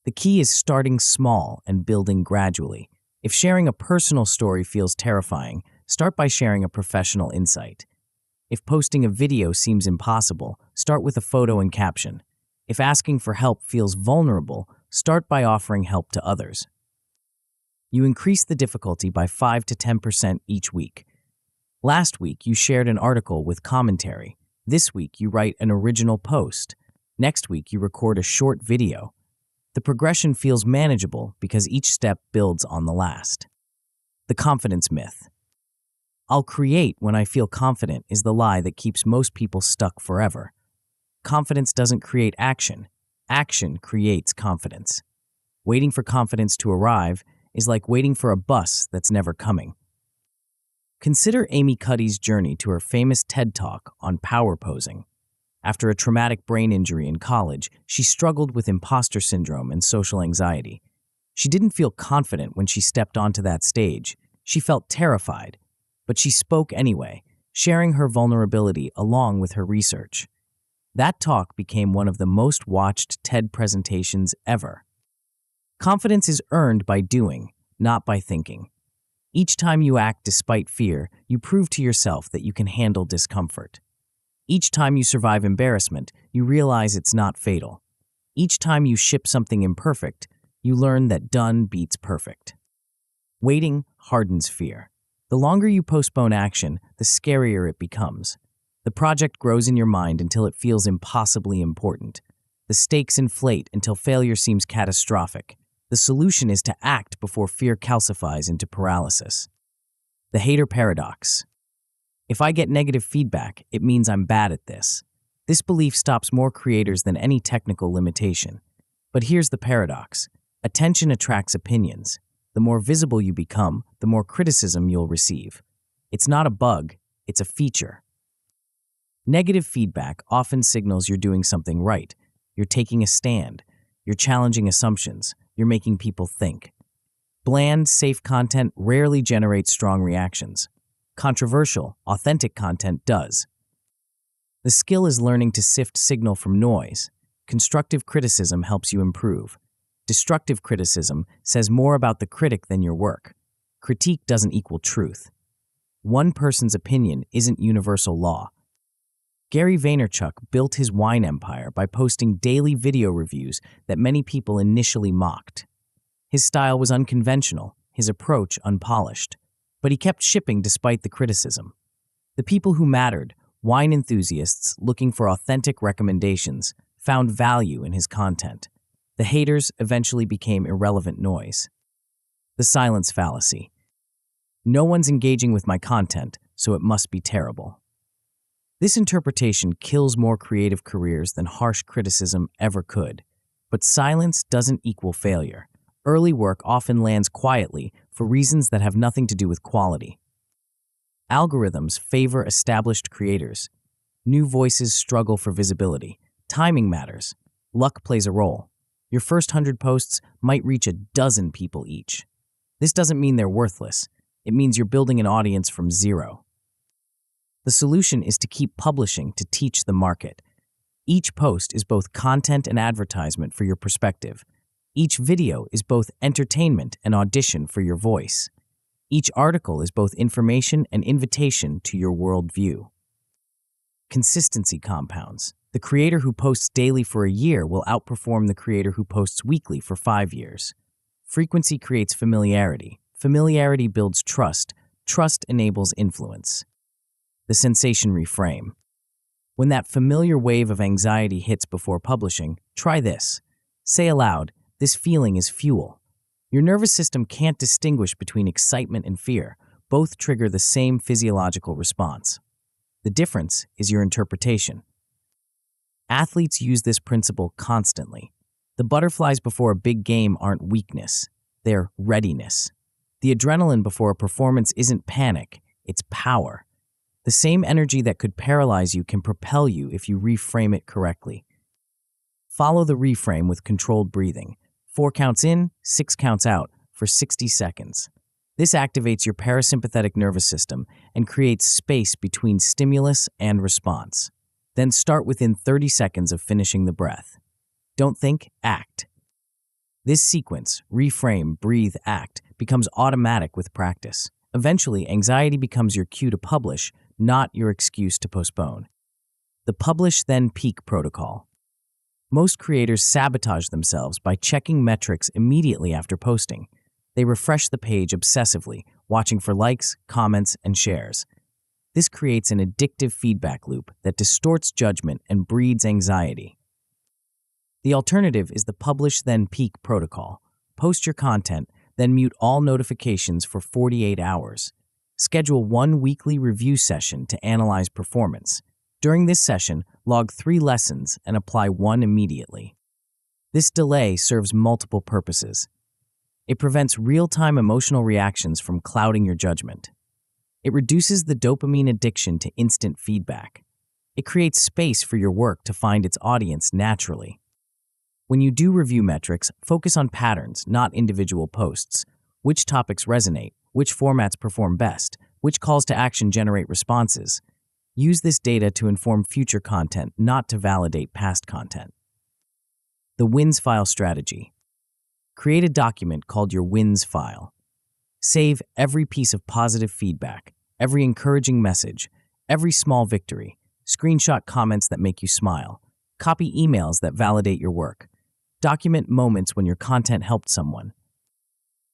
The key is starting small and building gradually. If sharing a personal story feels terrifying, start by sharing a professional insight. If posting a video seems impossible, start with a photo and caption. If asking for help feels vulnerable, start by offering help to others. You increase the difficulty by 5 to 10% each week. Last week, you shared an article with commentary. This week, you write an original post. Next week, you record a short video. The progression feels manageable because each step builds on the last. The confidence myth. I'll create when I feel confident is the lie that keeps most people stuck forever. Confidence doesn't create action. Action creates confidence. Waiting for confidence to arrive is like waiting for a bus that's never coming. Consider Amy Cuddy's journey to her famous TED Talk on power posing. After a traumatic brain injury in college, she struggled with imposter syndrome and social anxiety. She didn't feel confident when she stepped onto that stage. She felt terrified, but she spoke anyway, sharing her vulnerability along with her research. That talk became one of the most watched TED presentations ever. Confidence is earned by doing, not by thinking. Each time you act despite fear, you prove to yourself that you can handle discomfort. Each time you survive embarrassment, you realize it's not fatal. Each time you ship something imperfect, you learn that done beats perfect. Waiting hardens fear. The longer you postpone action, the scarier it becomes. The project grows in your mind until it feels impossibly important. The stakes inflate until failure seems catastrophic. The solution is to act before fear calcifies into paralysis. The hater paradox. If I get negative feedback, it means I'm bad at this. This belief stops more creators than any technical limitation. But here's the paradox. Attention attracts opinions. The more visible you become, the more criticism you'll receive. It's not a bug, it's a feature. Negative feedback often signals you're doing something right. You're taking a stand. You're challenging assumptions. You're making people think. Bland, safe content rarely generates strong reactions. Controversial, authentic content does. The skill is learning to sift signal from noise. Constructive criticism helps you improve. Destructive criticism says more about the critic than your work. Critique doesn't equal truth. One person's opinion isn't universal law. Gary Vaynerchuk built his wine empire by posting daily video reviews that many people initially mocked. His style was unconventional, his approach unpolished, but he kept shipping despite the criticism. The people who mattered, wine enthusiasts looking for authentic recommendations, found value in his content. The haters eventually became irrelevant noise. The silence fallacy. No one's engaging with my content, so it must be terrible. This interpretation kills more creative careers than harsh criticism ever could. But silence doesn't equal failure. Early work often lands quietly for reasons that have nothing to do with quality. Algorithms favor established creators. New voices struggle for visibility. Timing matters. Luck plays a role. Your first 100 posts might reach a dozen people each. This doesn't mean they're worthless. It means you're building an audience from zero. The solution is to keep publishing to teach the market. Each post is both content and advertisement for your perspective. Each video is both entertainment and audition for your voice. Each article is both information and invitation to your worldview. Consistency compounds. The creator who posts daily for a year will outperform the creator who posts weekly for 5 years. Frequency creates familiarity. Familiarity builds trust. Trust enables influence. The sensation reframe. When that familiar wave of anxiety hits before publishing, try this. Say aloud, "This feeling is fuel." Your nervous system can't distinguish between excitement and fear. Both trigger the same physiological response. The difference is your interpretation. Athletes use this principle constantly. The butterflies before a big game aren't weakness, they're readiness. The adrenaline before a performance isn't panic, it's power. The same energy that could paralyze you can propel you if you reframe it correctly. Follow the reframe with controlled breathing. 4 counts in, 6 counts out for 60 seconds. This activates your parasympathetic nervous system and creates space between stimulus and response. Then start within 30 seconds of finishing the breath. Don't think, act. This sequence, reframe, breathe, act, becomes automatic with practice. Eventually, anxiety becomes your cue to publish, not your excuse to postpone. The publish then peak protocol. Most creators sabotage themselves by checking metrics immediately after posting. They refresh the page obsessively, watching for likes, comments, and shares. This creates an addictive feedback loop that distorts judgment and breeds anxiety. The alternative is the publish then peak protocol. Post your content, then mute all notifications for 48 hours. Schedule one weekly review session to analyze performance. During this session, log 3 lessons and apply one immediately. This delay serves multiple purposes. It prevents real-time emotional reactions from clouding your judgment. It reduces the dopamine addiction to instant feedback. It creates space for your work to find its audience naturally. When you do review metrics, focus on patterns, not individual posts. Which topics resonate? Which formats perform best? Which calls to action generate responses? Use this data to inform future content, not to validate past content. The wins file strategy. Create a document called your wins file. Save every piece of positive feedback, every encouraging message, every small victory. Screenshot comments that make you smile. Copy emails that validate your work. Document moments when your content helped someone.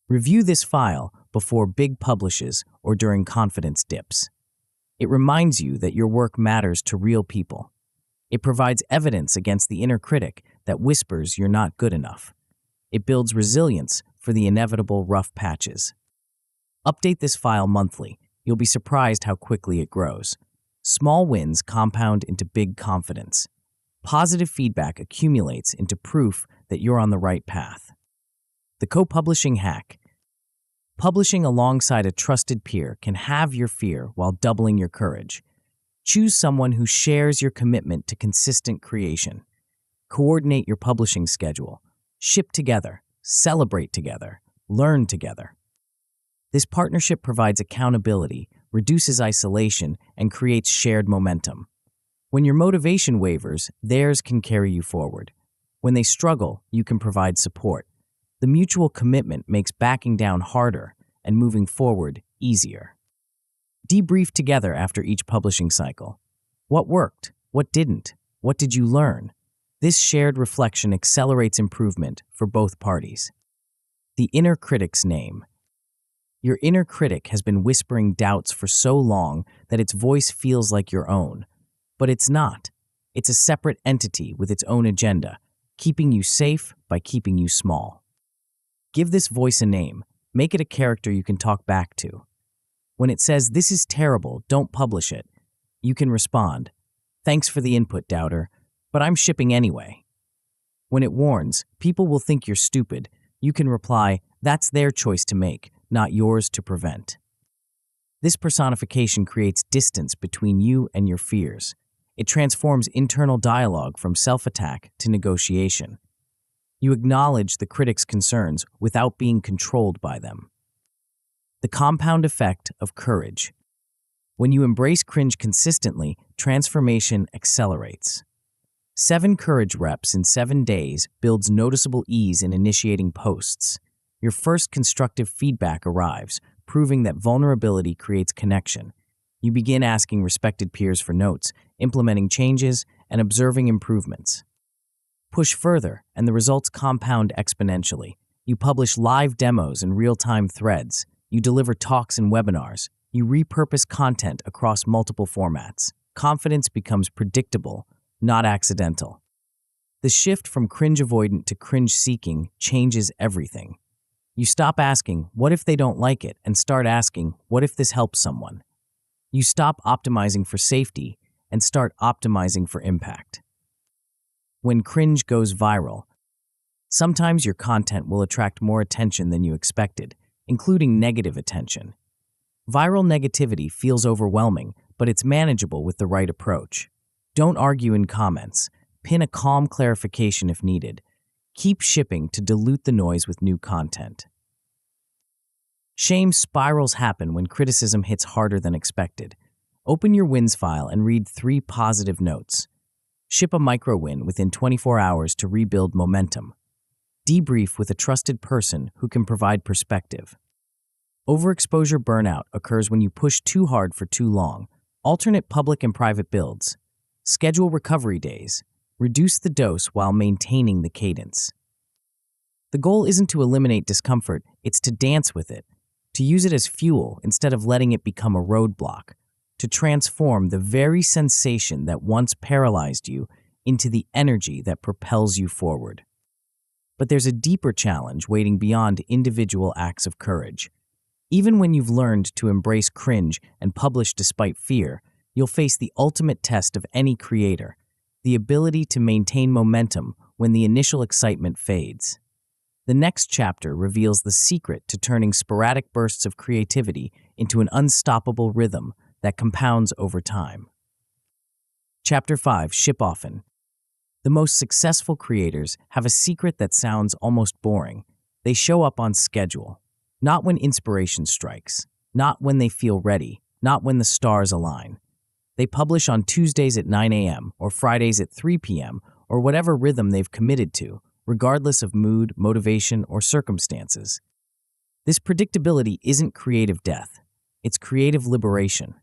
Review this file before big publishes or during confidence dips. It reminds you that your work matters to real people. It provides evidence against the inner critic that whispers you're not good enough. It builds resilience for the inevitable rough patches. Update this file monthly. You'll be surprised how quickly it grows. Small wins compound into big confidence. Positive feedback accumulates into proof that you're on the right path. The co-publishing hack. Publishing alongside a trusted peer can halve your fear while doubling your courage. Choose someone who shares your commitment to consistent creation. Coordinate your publishing schedule. Ship together, celebrate together, learn together. This partnership provides accountability, reduces isolation, and creates shared momentum. When your motivation wavers, theirs can carry you forward. When they struggle, you can provide support. The mutual commitment makes backing down harder and moving forward easier. Debrief together after each publishing cycle. What worked? What didn't? What did you learn? This shared reflection accelerates improvement for both parties. The inner critic's name. Your inner critic has been whispering doubts for so long that its voice feels like your own. But it's not. It's a separate entity with its own agenda, keeping you safe by keeping you small. Give this voice a name. Make it a character you can talk back to. When it says, "This is terrible, don't publish it," you can respond, "Thanks for the input, doubter, but I'm shipping anyway." When it warns, "People will think you're stupid," you can reply, "That's their choice to make, not yours to prevent." This personification creates distance between you and your fears. It transforms internal dialogue from self-attack to negotiation. You acknowledge the critic's concerns without being controlled by them. The compound effect of courage. When you embrace cringe consistently, transformation accelerates. 7 courage reps in 7 days builds noticeable ease in initiating posts. Your first constructive feedback arrives, proving that vulnerability creates connection. You begin asking respected peers for notes, implementing changes, and observing improvements. Push further, and the results compound exponentially. You publish live demos and real-time threads. You deliver talks and webinars. You repurpose content across multiple formats. Confidence becomes predictable, not accidental. The shift from cringe avoidant to cringe seeking changes everything. You stop asking, "What if they don't like it?" and start asking, "What if this helps someone?" You stop optimizing for safety and start optimizing for impact. When cringe goes viral, sometimes your content will attract more attention than you expected, including negative attention. Viral negativity feels overwhelming, but it's manageable with the right approach. Don't argue in comments. Pin a calm clarification if needed. Keep shipping to dilute the noise with new content. Shame spirals happen when criticism hits harder than expected. Open your wins file and read 3 positive notes. Ship a micro win within 24 hours to rebuild momentum. Debrief with a trusted person who can provide perspective. Overexposure burnout occurs when you push too hard for too long. Alternate public and private builds. Schedule recovery days. Reduce the dose while maintaining the cadence. The goal isn't to eliminate discomfort, it's to dance with it, to use it as fuel instead of letting it become a roadblock, to transform the very sensation that once paralyzed you into the energy that propels you forward. But there's a deeper challenge waiting beyond individual acts of courage. Even when you've learned to embrace cringe and publish despite fear, you'll face the ultimate test of any creator, the ability to maintain momentum when the initial excitement fades. The next chapter reveals the secret to turning sporadic bursts of creativity into an unstoppable rhythm that compounds over time. Chapter 5: Ship Often. The most successful creators have a secret that sounds almost boring. They show up on schedule. Not when inspiration strikes, not when they feel ready, not when the stars align. They publish on Tuesdays at 9 a.m. or Fridays at 3 p.m. or whatever rhythm they've committed to, regardless of mood, motivation, or circumstances. This predictability isn't creative death. It's creative liberation.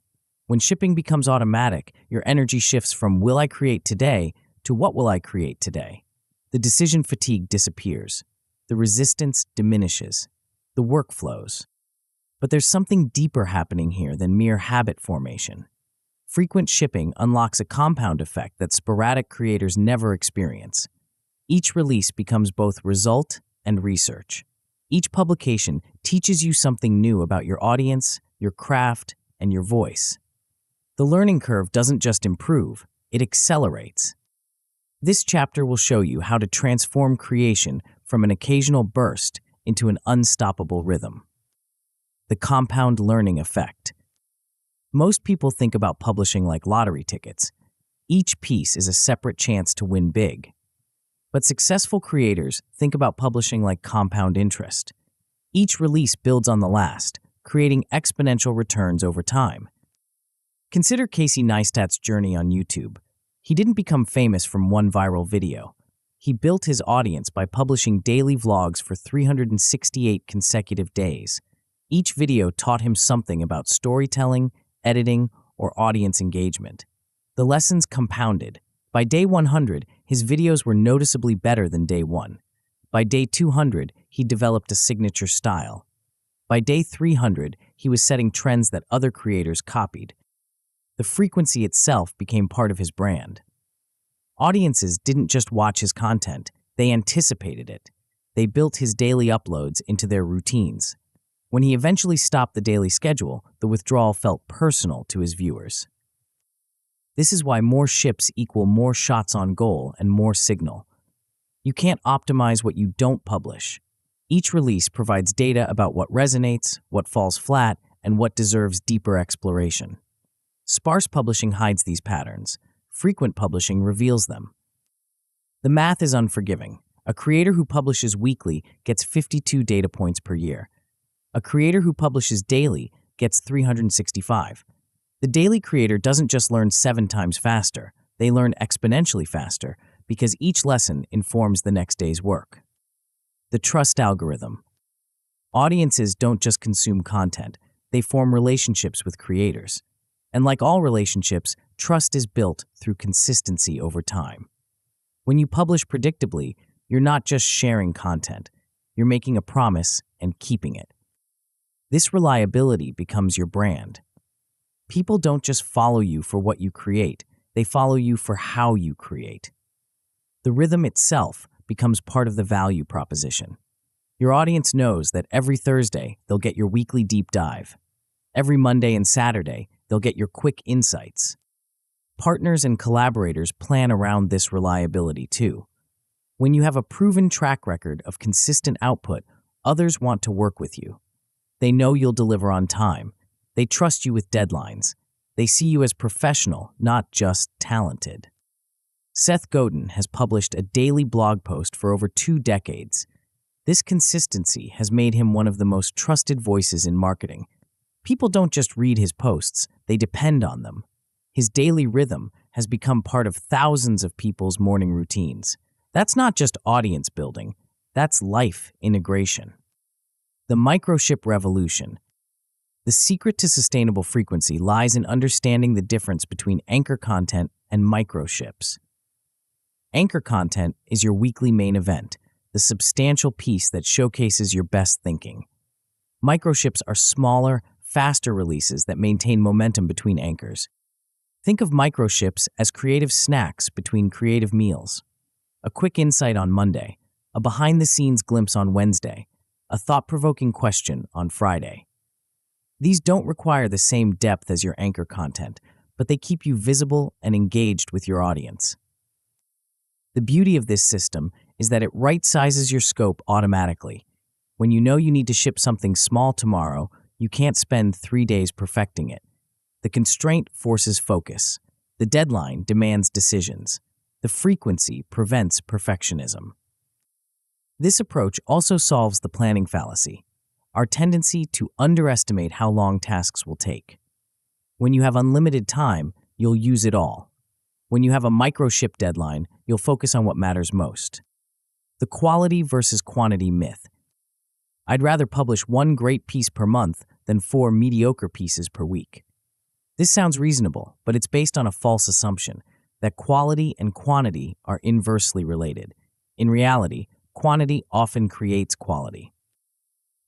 When shipping becomes automatic, your energy shifts from "will I create today" to "what will I create today?" The decision fatigue disappears. The resistance diminishes. The work flows. But there's something deeper happening here than mere habit formation. Frequent shipping unlocks a compound effect that sporadic creators never experience. Each release becomes both result and research. Each publication teaches you something new about your audience, your craft, and your voice. The learning curve doesn't just improve, it accelerates. This chapter will show you how to transform creation from an occasional burst into an unstoppable rhythm. The compound learning effect. Most people think about publishing like lottery tickets. Each piece is a separate chance to win big. But successful creators think about publishing like compound interest. Each release builds on the last, creating exponential returns over time. Consider Casey Neistat's journey on YouTube. He didn't become famous from one viral video. He built his audience by publishing daily vlogs for 368 consecutive days. Each video taught him something about storytelling, editing, or audience engagement. The lessons compounded. By day 100, his videos were noticeably better than day 1. By day 200, he developed a signature style. By day 300, he was setting trends that other creators copied. The frequency itself became part of his brand. Audiences didn't just watch his content, they anticipated it. They built his daily uploads into their routines. When he eventually stopped the daily schedule, the withdrawal felt personal to his viewers. This is why more ships equal more shots on goal and more signal. You can't optimize what you don't publish. Each release provides data about what resonates, what falls flat, and what deserves deeper exploration. Sparse publishing hides these patterns. Frequent publishing reveals them. The math is unforgiving. A creator who publishes weekly gets 52 data points per year. A creator who publishes daily gets 365. The daily creator doesn't just learn 7 times faster, they learn exponentially faster because each lesson informs the next day's work. The trust algorithm. Audiences don't just consume content, they form relationships with creators. And like all relationships, trust is built through consistency over time. When you publish predictably, you're not just sharing content, you're making a promise and keeping it. This reliability becomes your brand. People don't just follow you for what you create, they follow you for how you create. The rhythm itself becomes part of the value proposition. Your audience knows that every Thursday they'll get your weekly deep dive. Every Monday and Saturday, they'll get your quick insights. Partners and collaborators plan around this reliability too. When you have a proven track record of consistent output, others want to work with you. They know you'll deliver on time. They trust you with deadlines. They see you as professional, not just talented. Seth Godin has published a daily blog post for over 2 decades. This consistency has made him one of the most trusted voices in marketing. People don't just read his posts, they depend on them. His daily rhythm has become part of thousands of people's morning routines. That's not just audience building, that's life integration. The microship revolution. The secret to sustainable frequency lies in understanding the difference between anchor content and microships. Anchor content is your weekly main event, the substantial piece that showcases your best thinking. Microships are smaller, faster releases that maintain momentum between anchors. Think of microships as creative snacks between creative meals. A quick insight on Monday, a behind-the-scenes glimpse on Wednesday, a thought-provoking question on Friday. These don't require the same depth as your anchor content, but they keep you visible and engaged with your audience. The beauty of this system is that it right-sizes your scope automatically. When you know you need to ship something small tomorrow, you can't spend 3 days perfecting it. The constraint forces focus. The deadline demands decisions. The frequency prevents perfectionism. This approach also solves the planning fallacy, our tendency to underestimate how long tasks will take. When you have unlimited time, you'll use it all. When you have a micro-ship deadline, you'll focus on what matters most. The quality versus quantity myth. I'd rather publish 1 great piece per month than 4 mediocre pieces per week. This sounds reasonable, but it's based on a false assumption that quality and quantity are inversely related. In reality, quantity often creates quality.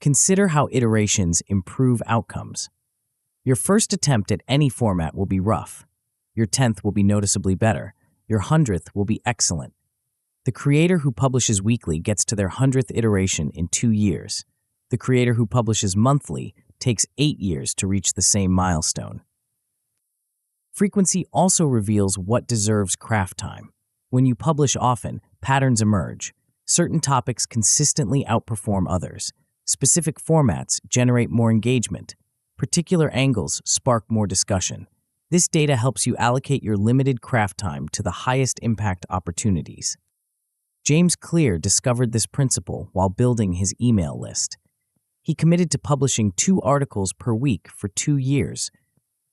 Consider how iterations improve outcomes. Your first attempt at any format will be rough. Your 10th will be noticeably better. Your 100th will be excellent. The creator who publishes weekly gets to their 100th iteration in 2 years. The creator who publishes monthly takes 8 years to reach the same milestone. Frequency also reveals what deserves craft time. When you publish often, patterns emerge. Certain topics consistently outperform others. Specific formats generate more engagement. Particular angles spark more discussion. This data helps you allocate your limited craft time to the highest impact opportunities. James Clear discovered this principle while building his email list. He committed to publishing 2 articles per week for 2 years.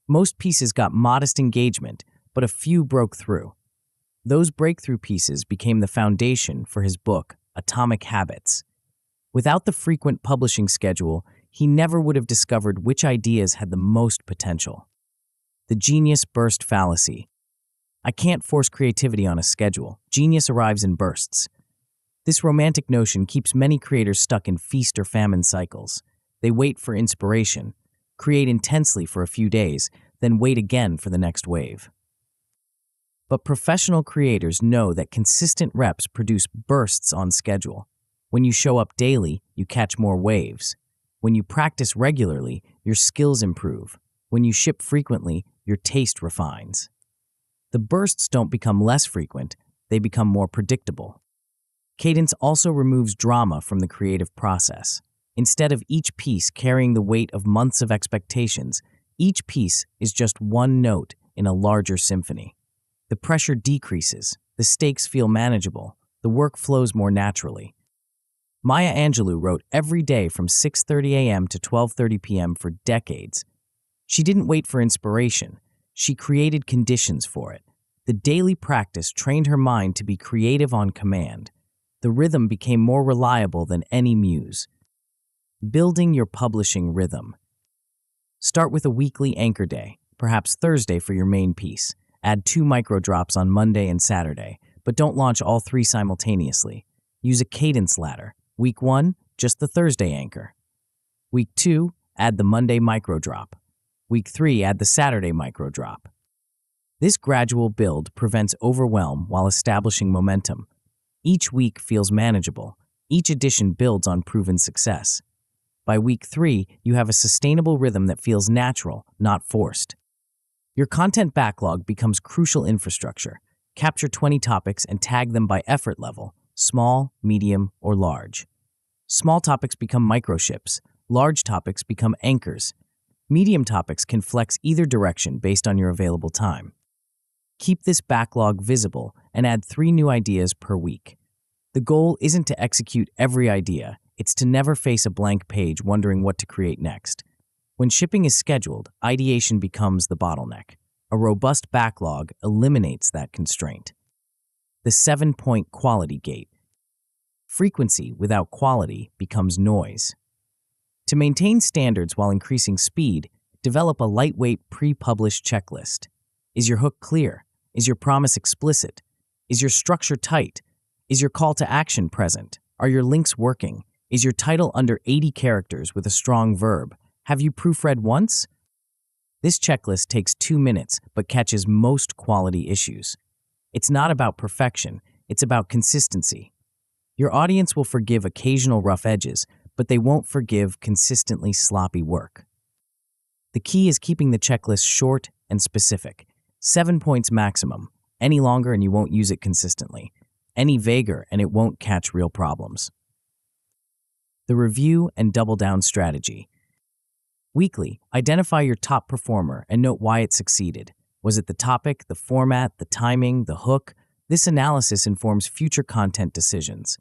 Most pieces got modest engagement, but a few broke through. Those breakthrough pieces became the foundation for his book, Atomic Habits. Without the frequent publishing schedule, he never would have discovered which ideas had the most potential. The genius burst fallacy. I can't force creativity on a schedule. Genius arrives in bursts. This romantic notion keeps many creators stuck in feast or famine cycles. They wait for inspiration, create intensely for a few days, then wait again for the next wave. But professional creators know that consistent reps produce bursts on schedule. When you show up daily, you catch more waves. When you practice regularly, your skills improve. When you ship frequently, your taste refines. The bursts don't become less frequent, they become more predictable. Cadence also removes drama from the creative process. Instead of each piece carrying the weight of months of expectations, each piece is just one note in a larger symphony. The pressure decreases, the stakes feel manageable, the work flows more naturally. Maya Angelou wrote every day from 6:30 a.m. to 12:30 p.m. for decades. She didn't wait for inspiration. She created conditions for it. The daily practice trained her mind to be creative on command. The rhythm became more reliable than any muse. Building your publishing rhythm. Start with a weekly anchor day, perhaps Thursday for your main piece. Add 2 micro drops on Monday and Saturday, but don't launch all 3 simultaneously. Use a cadence ladder. Week 1, just the Thursday anchor. Week 2, add the Monday micro drop. Week 3, add the Saturday micro drop. This gradual build prevents overwhelm while establishing momentum. Each week feels manageable. Each edition builds on proven success. By week 3, you have a sustainable rhythm that feels natural, not forced. Your content backlog becomes crucial infrastructure. Capture 20 topics and tag them by effort level, small, medium, or large. Small topics become microships. Large topics become anchors. Medium topics can flex either direction based on your available time. Keep this backlog visible and add 3 new ideas per week. The goal isn't to execute every idea, it's to never face a blank page wondering what to create next. When shipping is scheduled, ideation becomes the bottleneck. A robust backlog eliminates that constraint. The 7-point quality gate. Frequency without quality becomes noise. To maintain standards while increasing speed, develop a lightweight pre-published checklist. Is your hook clear? Is your promise explicit? Is your structure tight? Is your call to action present? Are your links working? Is your title under 80 characters with a strong verb? Have you proofread once? This checklist takes 2 minutes but catches most quality issues. It's not about perfection, it's about consistency. Your audience will forgive occasional rough edges, but they won't forgive consistently sloppy work. The key is keeping the checklist short and specific. 7 points maximum. Any longer and you won't use it consistently. Any vaguer and it won't catch real problems. The review and double down strategy. Weekly, identify your top performer and note why it succeeded. Was it the topic, the format, the timing, the hook? This analysis informs future content decisions.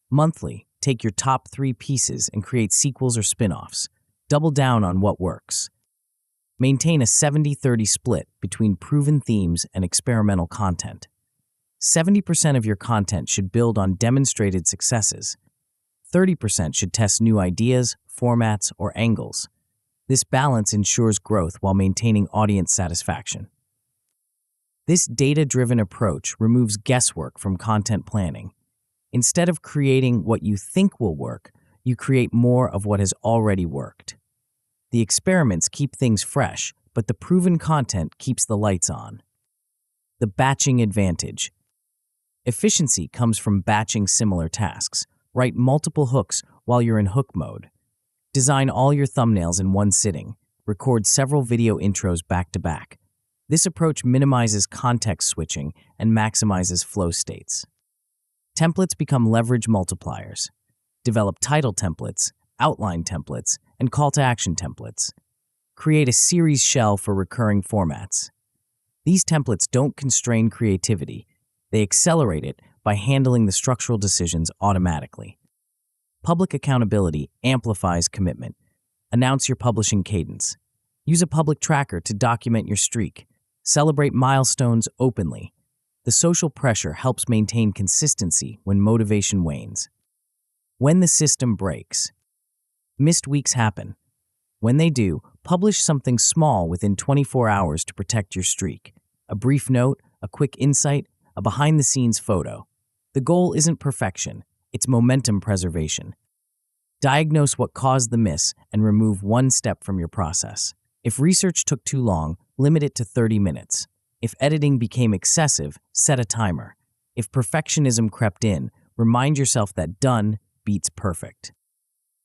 Monthly, take your top 3 pieces and create sequels or spin-offs. Double down on what works. Maintain a 70-30 split between proven themes and experimental content. 70% of your content should build on demonstrated successes. 30% should test new ideas, formats, or angles. This balance ensures growth while maintaining audience satisfaction. This data-driven approach removes guesswork from content planning. Instead of creating what you think will work, you create more of what has already worked. The experiments keep things fresh, but the proven content keeps the lights on. The batching advantage. Efficiency comes from batching similar tasks. Write multiple hooks while you're in hook mode. Design all your thumbnails in one sitting. Record several video intros back to back. This approach minimizes context switching and maximizes flow states. Templates become leverage multipliers. Develop title templates, outline templates, and call to action templates. Create a series shell for recurring formats. These templates don't constrain creativity. They accelerate it by handling the structural decisions automatically. Public accountability amplifies commitment. Announce your publishing cadence. Use a public tracker to document your streak. Celebrate milestones openly. The social pressure helps maintain consistency when motivation wanes. When the system breaks. Missed weeks happen. When they do, publish something small within 24 hours to protect your streak. A brief note, a quick insight, a behind-the-scenes photo. The goal isn't perfection, it's momentum preservation. Diagnose what caused the miss and remove one step from your process. If research took too long, limit it to 30 minutes. If editing became excessive, set a timer. If perfectionism crept in, remind yourself that done beats perfect.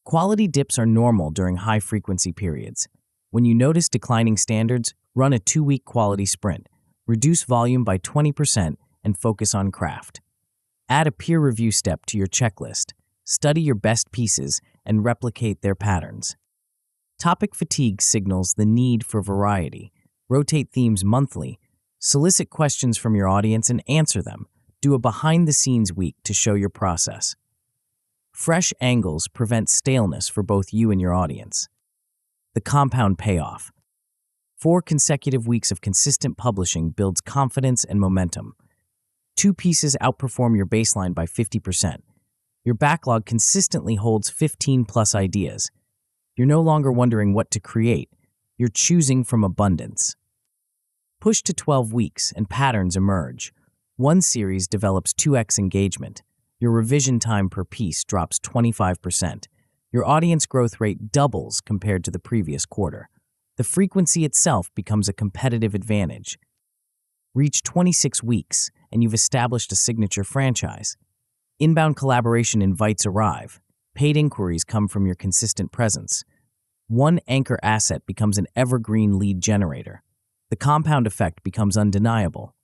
Quality dips are normal during high-frequency periods. When you notice declining standards, run a 2-week quality sprint. Reduce volume by 20% and focus on craft. Add a peer review step to your checklist. Study your best pieces and replicate their patterns. Topic fatigue signals the need for variety. Rotate themes monthly. Solicit questions from your audience and answer them. Do a behind-the-scenes week to show your process. Fresh angles prevent staleness for both you and your audience. The compound payoff. 4 consecutive weeks of consistent publishing builds confidence and momentum. 2 pieces outperform your baseline by 50%. Your backlog consistently holds 15+ ideas. You're no longer wondering what to create. You're choosing from abundance. Push to 12 weeks and patterns emerge. One series develops 2x engagement. Your revision time per piece drops 25%. Your audience growth rate doubles compared to the previous quarter. The frequency itself becomes a competitive advantage. Reach 26 weeks, and you've established a signature franchise. Inbound collaboration invites arrive. Paid inquiries come from your consistent presence. One anchor asset becomes an evergreen lead generator. The compound effect becomes undeniable.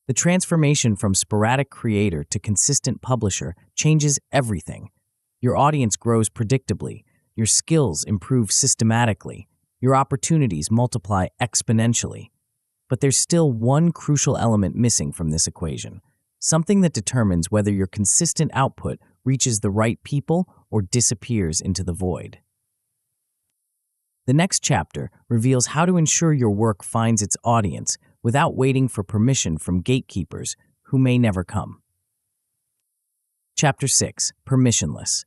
The transformation from sporadic creator to consistent publisher changes everything. Your audience grows predictably. Your skills improve systematically. Your opportunities multiply exponentially. But there's still one crucial element missing from this equation, something that determines whether your consistent output reaches the right people or disappears into the void. The next chapter reveals how to ensure your work finds its audience without waiting for permission from gatekeepers who may never come. Chapter 6. Permissionless.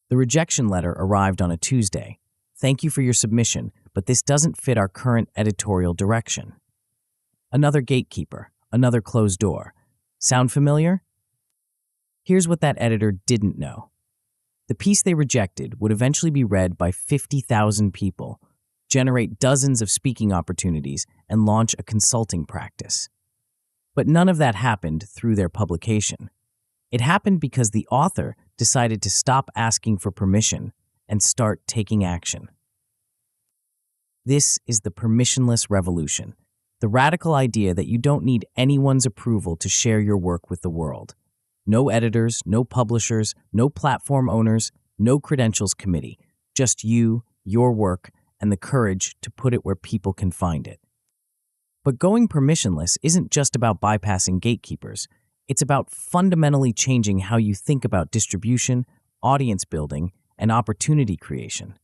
The rejection letter arrived on a Tuesday. Thank you for your submission, but this doesn't fit our current editorial direction. Another gatekeeper, another closed door. Sound familiar? Here's what that editor didn't know. The piece they rejected would eventually be read by 50,000 people, generate dozens of speaking opportunities, and launch a consulting practice. But none of that happened through their publication. It happened because the author decided to stop asking for permission and start taking action. This is the permissionless revolution, the radical idea that you don't need anyone's approval to share your work with the world. No editors, no publishers, no platform owners, no credentials committee, just you, your work, and the courage to put it where people can find it. But going permissionless isn't just about bypassing gatekeepers. It's about fundamentally changing how you think about distribution, audience building, and opportunity creation.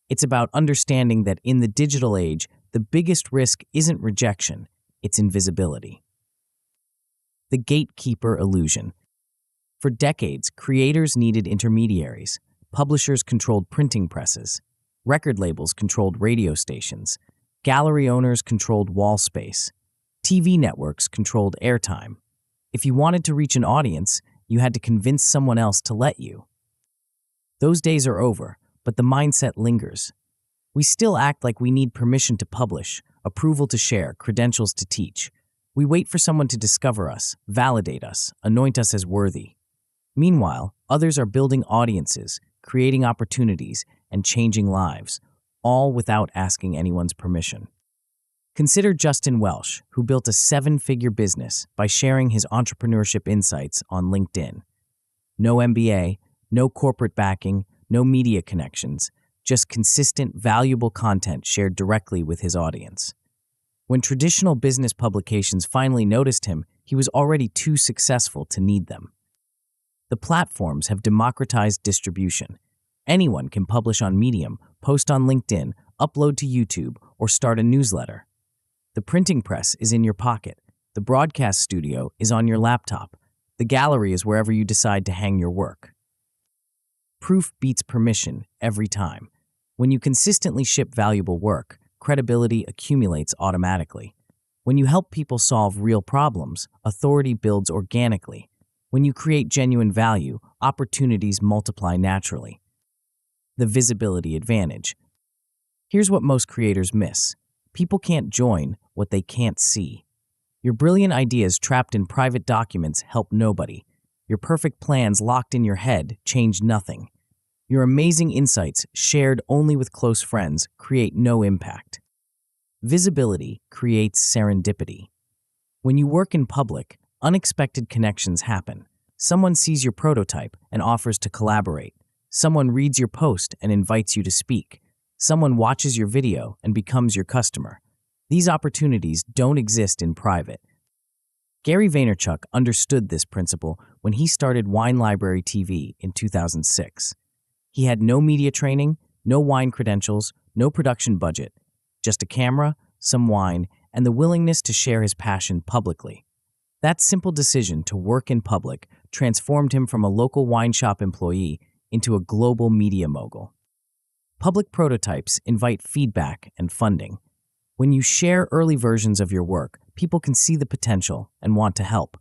It's about understanding that in the digital age, the biggest risk isn't rejection, it's invisibility. The gatekeeper illusion. For decades, creators needed intermediaries. Publishers controlled printing presses. Record labels controlled radio stations. Gallery owners controlled wall space. TV networks controlled airtime. If you wanted to reach an audience, you had to convince someone else to let you. Those days are over, but the mindset lingers. We still act like we need permission to publish, approval to share, credentials to teach. We wait for someone to discover us, validate us, anoint us as worthy. Meanwhile, others are building audiences, creating opportunities, and changing lives, all without asking anyone's permission. Consider Justin Welsh, who built a 7-figure business by sharing his entrepreneurship insights on LinkedIn. No MBA, no corporate backing, no media connections, just consistent, valuable content shared directly with his audience. When traditional business publications finally noticed him, he was already too successful to need them. The platforms have democratized distribution. Anyone can publish on Medium, post on LinkedIn, upload to YouTube, or start a newsletter. The printing press is in your pocket. The broadcast studio is on your laptop. The gallery is wherever you decide to hang your work. Proof beats permission every time. When you consistently ship valuable work, credibility accumulates automatically. When you help people solve real problems, authority builds organically. When you create genuine value, opportunities multiply naturally. The visibility advantage. Here's what most creators miss. People can't join what they can't see. Your brilliant ideas trapped in private documents help nobody. Your perfect plans locked in your head change nothing. Your amazing insights, shared only with close friends, create no impact. Visibility creates serendipity. When you work in public, unexpected connections happen. Someone sees your prototype and offers to collaborate. Someone reads your post and invites you to speak. Someone watches your video and becomes your customer. These opportunities don't exist in private. Gary Vaynerchuk understood this principle when he started Wine Library TV in 2006. He had no media training, no wine credentials, no production budget, just a camera, some wine, and the willingness to share his passion publicly. That simple decision to work in public transformed him from a local wine shop employee into a global media mogul. Public prototypes invite feedback and funding. When you share early versions of your work, people can see the potential and want to help.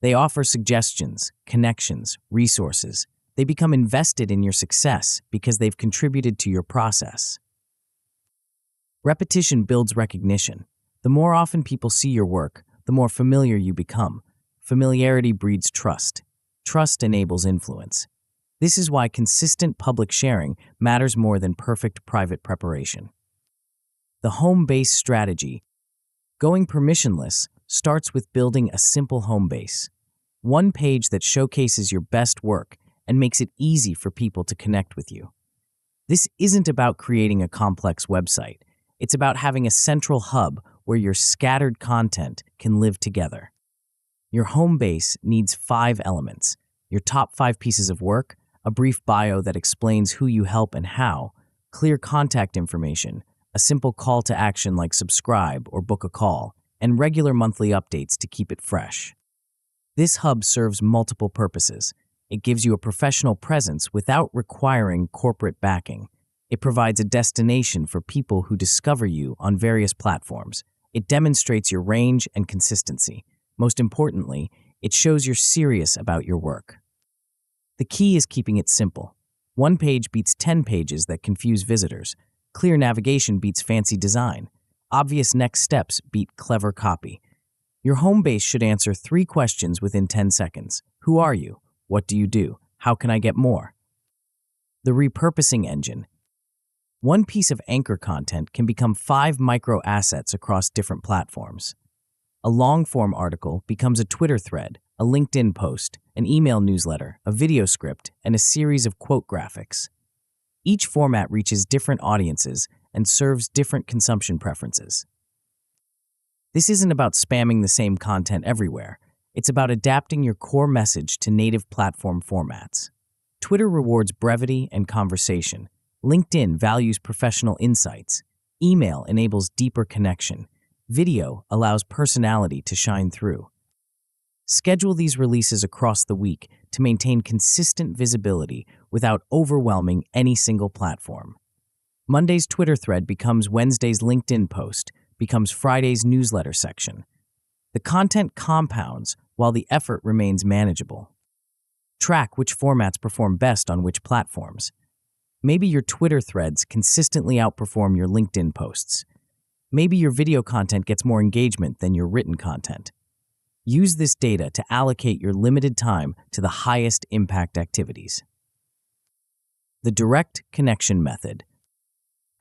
They offer suggestions, connections, resources. They become invested in your success because they've contributed to your process. Repetition builds recognition. The more often people see your work, the more familiar you become. Familiarity breeds trust. Trust enables influence. This is why consistent public sharing matters more than perfect private preparation. The home base strategy. Going permissionless starts with building a simple home base. One page that showcases your best work and makes it easy for people to connect with you. This isn't about creating a complex website. It's about having a central hub where your scattered content can live together. Your home base needs 5 elements: your top 5 pieces of work, a brief bio that explains who you help and how, clear contact information, a simple call to action like subscribe or book a call, and regular monthly updates to keep it fresh. This hub serves multiple purposes. It gives you a professional presence without requiring corporate backing. It provides a destination for people who discover you on various platforms. It demonstrates your range and consistency. Most importantly, it shows you're serious about your work. The key is keeping it simple. One page beats 10 pages that confuse visitors. Clear navigation beats fancy design. Obvious next steps beat clever copy. Your home base should answer 3 questions within 10 seconds. Who are you? What do you do? How can I get more? The repurposing engine. One piece of anchor content can become 5 micro assets across different platforms. A long-form article becomes a Twitter thread, a LinkedIn post, an email newsletter, a video script, and a series of quote graphics. Each format reaches different audiences and serves different consumption preferences. This isn't about spamming the same content everywhere. It's about adapting your core message to native platform formats. Twitter rewards brevity and conversation. LinkedIn values professional insights. Email enables deeper connection. Video allows personality to shine through. Schedule these releases across the week to maintain consistent visibility without overwhelming any single platform. Monday's Twitter thread becomes Wednesday's LinkedIn post, becomes Friday's newsletter section. The content compounds while the effort remains manageable. Track which formats perform best on which platforms. Maybe your Twitter threads consistently outperform your LinkedIn posts. Maybe your video content gets more engagement than your written content. Use this data to allocate your limited time to the highest impact activities. The direct connection method.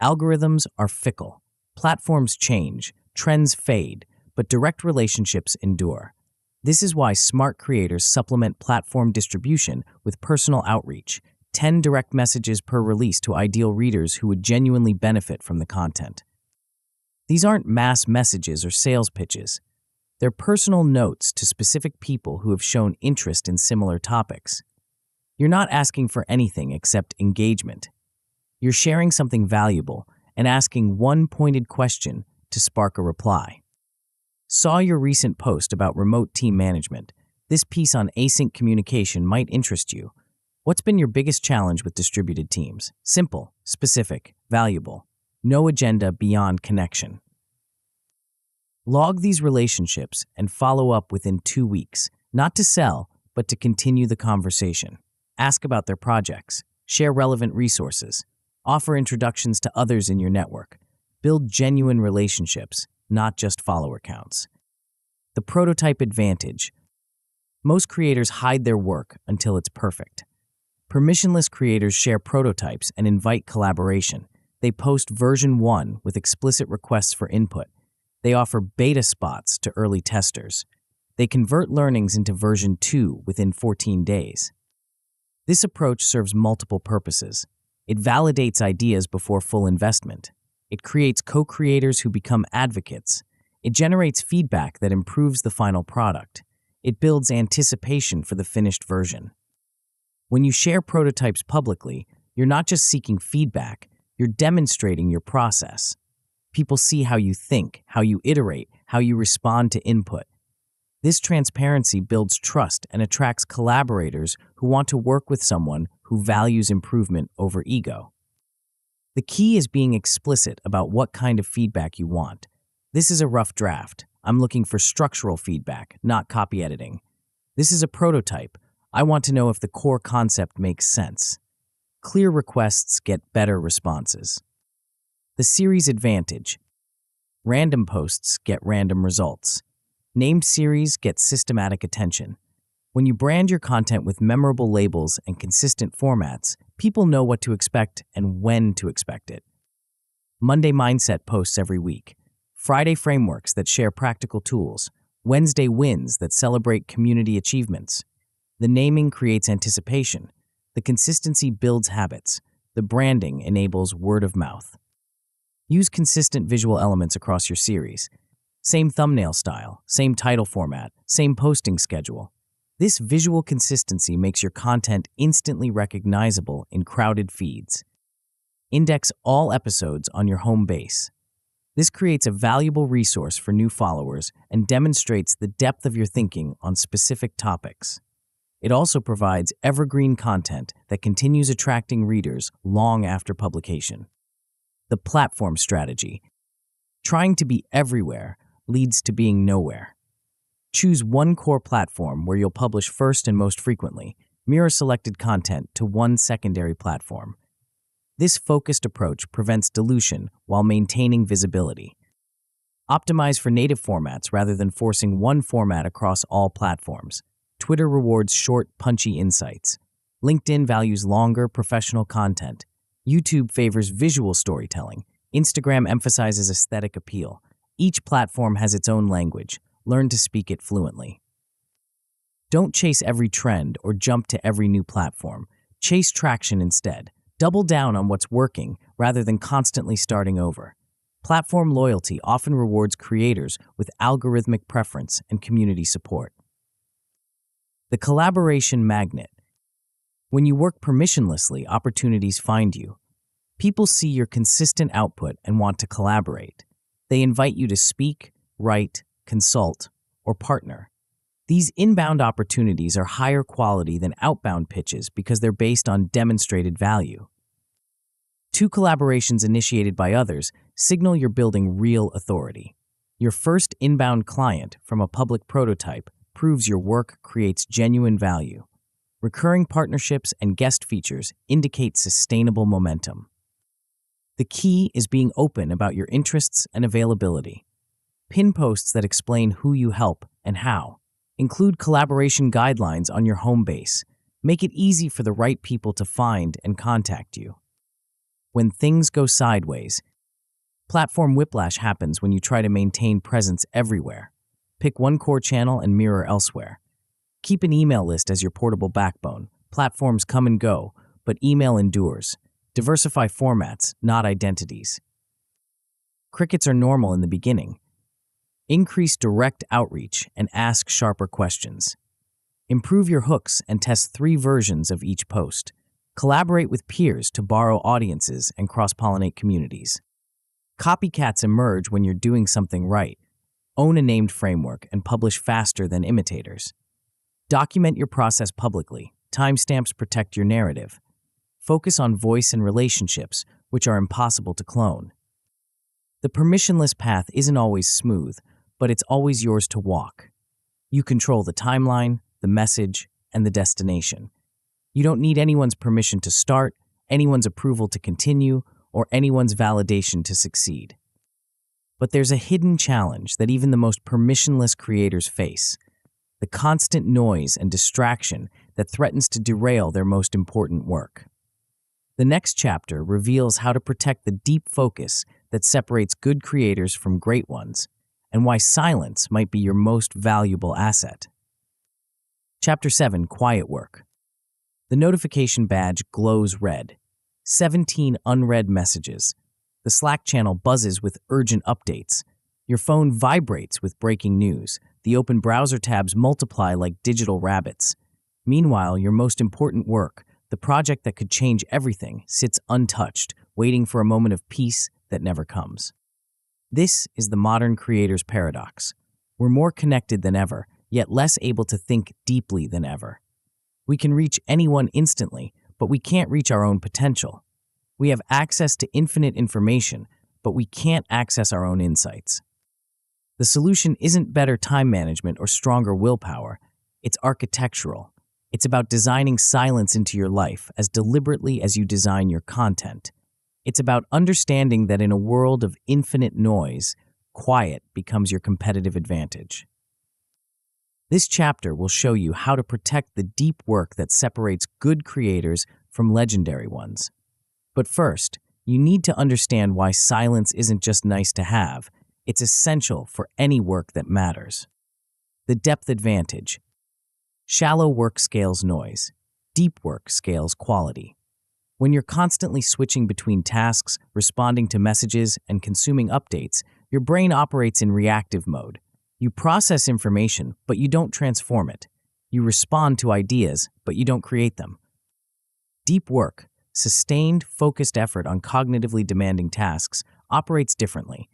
Algorithms are fickle. Platforms change, trends fade, but direct relationships endure. This is why smart creators supplement platform distribution with personal outreach, 10 direct messages per release to ideal readers who would genuinely benefit from the content. These aren't mass messages or sales pitches. They're personal notes to specific people who have shown interest in similar topics. You're not asking for anything except engagement. You're sharing something valuable and asking one pointed question to spark a reply. Saw your recent post about remote team management. This piece on async communication might interest you. What's been your biggest challenge with distributed teams? Simple, specific, valuable. No agenda beyond connection. Log these relationships and follow up within 2 weeks, not to sell, but to continue the conversation. Ask about their projects, share relevant resources, offer introductions to others in your network. Build genuine relationships, not just follower counts. The prototype advantage. Most creators hide their work until it's perfect. Permissionless creators share prototypes and invite collaboration. They post version 1 with explicit requests for input. They offer beta spots to early testers. They convert learnings into version 2 within 14 days. This approach serves multiple purposes. It validates ideas before full investment. It creates co-creators who become advocates. It generates feedback that improves the final product. It builds anticipation for the finished version. When you share prototypes publicly, you're not just seeking feedback, you're demonstrating your process. People see how you think, how you iterate, how you respond to input. This transparency builds trust and attracts collaborators who want to work with someone who values improvement over ego. The key is being explicit about what kind of feedback you want. This is a rough draft. I'm looking for structural feedback, not copy editing. This is a prototype. I want to know if the core concept makes sense. Clear requests get better responses. The series advantage. Random posts get random results. Named series get systematic attention. When you brand your content with memorable labels and consistent formats, people know what to expect and when to expect it. Monday mindset posts every week. Friday frameworks that share practical tools. Wednesday wins that celebrate community achievements. The naming creates anticipation. The consistency builds habits. The branding enables word of mouth. Use consistent visual elements across your series. Same thumbnail style, same title format, same posting schedule. This visual consistency makes your content instantly recognizable in crowded feeds. Index all episodes on your home base. This creates a valuable resource for new followers and demonstrates the depth of your thinking on specific topics. It also provides evergreen content that continues attracting readers long after publication. The platform strategy. Trying to be everywhere leads to being nowhere. Choose one core platform where you'll publish first and most frequently. Mirror selected content to one secondary platform. This focused approach prevents dilution while maintaining visibility. Optimize for native formats rather than forcing one format across all platforms. Twitter rewards short, punchy insights. LinkedIn values longer, professional content. YouTube favors visual storytelling. Instagram emphasizes aesthetic appeal. Each platform has its own language. Learn to speak it fluently. Don't chase every trend or jump to every new platform. Chase traction instead. Double down on what's working rather than constantly starting over. Platform loyalty often rewards creators with algorithmic preference and community support. The collaboration magnet. When you work permissionlessly, opportunities find you. People see your consistent output and want to collaborate. They invite you to speak, write, consult, or partner. These inbound opportunities are higher quality than outbound pitches because they're based on demonstrated value. Two collaborations initiated by others signal you're building real authority. Your first inbound client from a public prototype proves your work creates genuine value. Recurring partnerships and guest features indicate sustainable momentum. The key is being open about your interests and availability. Pin posts that explain who you help and how. Include collaboration guidelines on your home base. Make it easy for the right people to find and contact you. When things go sideways, platform whiplash happens when you try to maintain presence everywhere. Pick one core channel and mirror elsewhere. Keep an email list as your portable backbone. Platforms come and go, but email endures. Diversify formats, not identities. Crickets are normal in the beginning. Increase direct outreach and ask sharper questions. Improve your hooks and test 3 versions of each post. Collaborate with peers to borrow audiences and cross-pollinate communities. Copycats emerge when you're doing something right. Own a named framework and publish faster than imitators. Document your process publicly. Timestamps protect your narrative. Focus on voice and relationships, which are impossible to clone. The permissionless path isn't always smooth, but it's always yours to walk. You control the timeline, the message, and the destination. You don't need anyone's permission to start, anyone's approval to continue, or anyone's validation to succeed. But there's a hidden challenge that even the most permissionless creators face: the constant noise and distraction that threatens to derail their most important work. The next chapter reveals how to protect the deep focus that separates good creators from great ones, and why silence might be your most valuable asset. Chapter 7: Quiet Work. The notification badge glows red. 17 unread messages. The Slack channel buzzes with urgent updates. Your phone vibrates with breaking news. The open browser tabs multiply like digital rabbits. Meanwhile, your most important work, the project that could change everything, sits untouched, waiting for a moment of peace that never comes. This is the modern creator's paradox. We're more connected than ever, yet less able to think deeply than ever. We can reach anyone instantly, but we can't reach our own potential. We have access to infinite information, but we can't access our own insights. The solution isn't better time management or stronger willpower. It's architectural. It's about designing silence into your life as deliberately as you design your content. It's about understanding that in a world of infinite noise, quiet becomes your competitive advantage. This chapter will show you how to protect the deep work that separates good creators from legendary ones. But first, you need to understand why silence isn't just nice to have. It's essential for any work that matters. The depth advantage. Shallow work scales noise. Deep work scales quality. When you're constantly switching between tasks, responding to messages, and consuming updates, your brain operates in reactive mode. You process information, but you don't transform it. You respond to ideas, but you don't create them. Deep work, sustained, focused effort on cognitively demanding tasks, operates differently.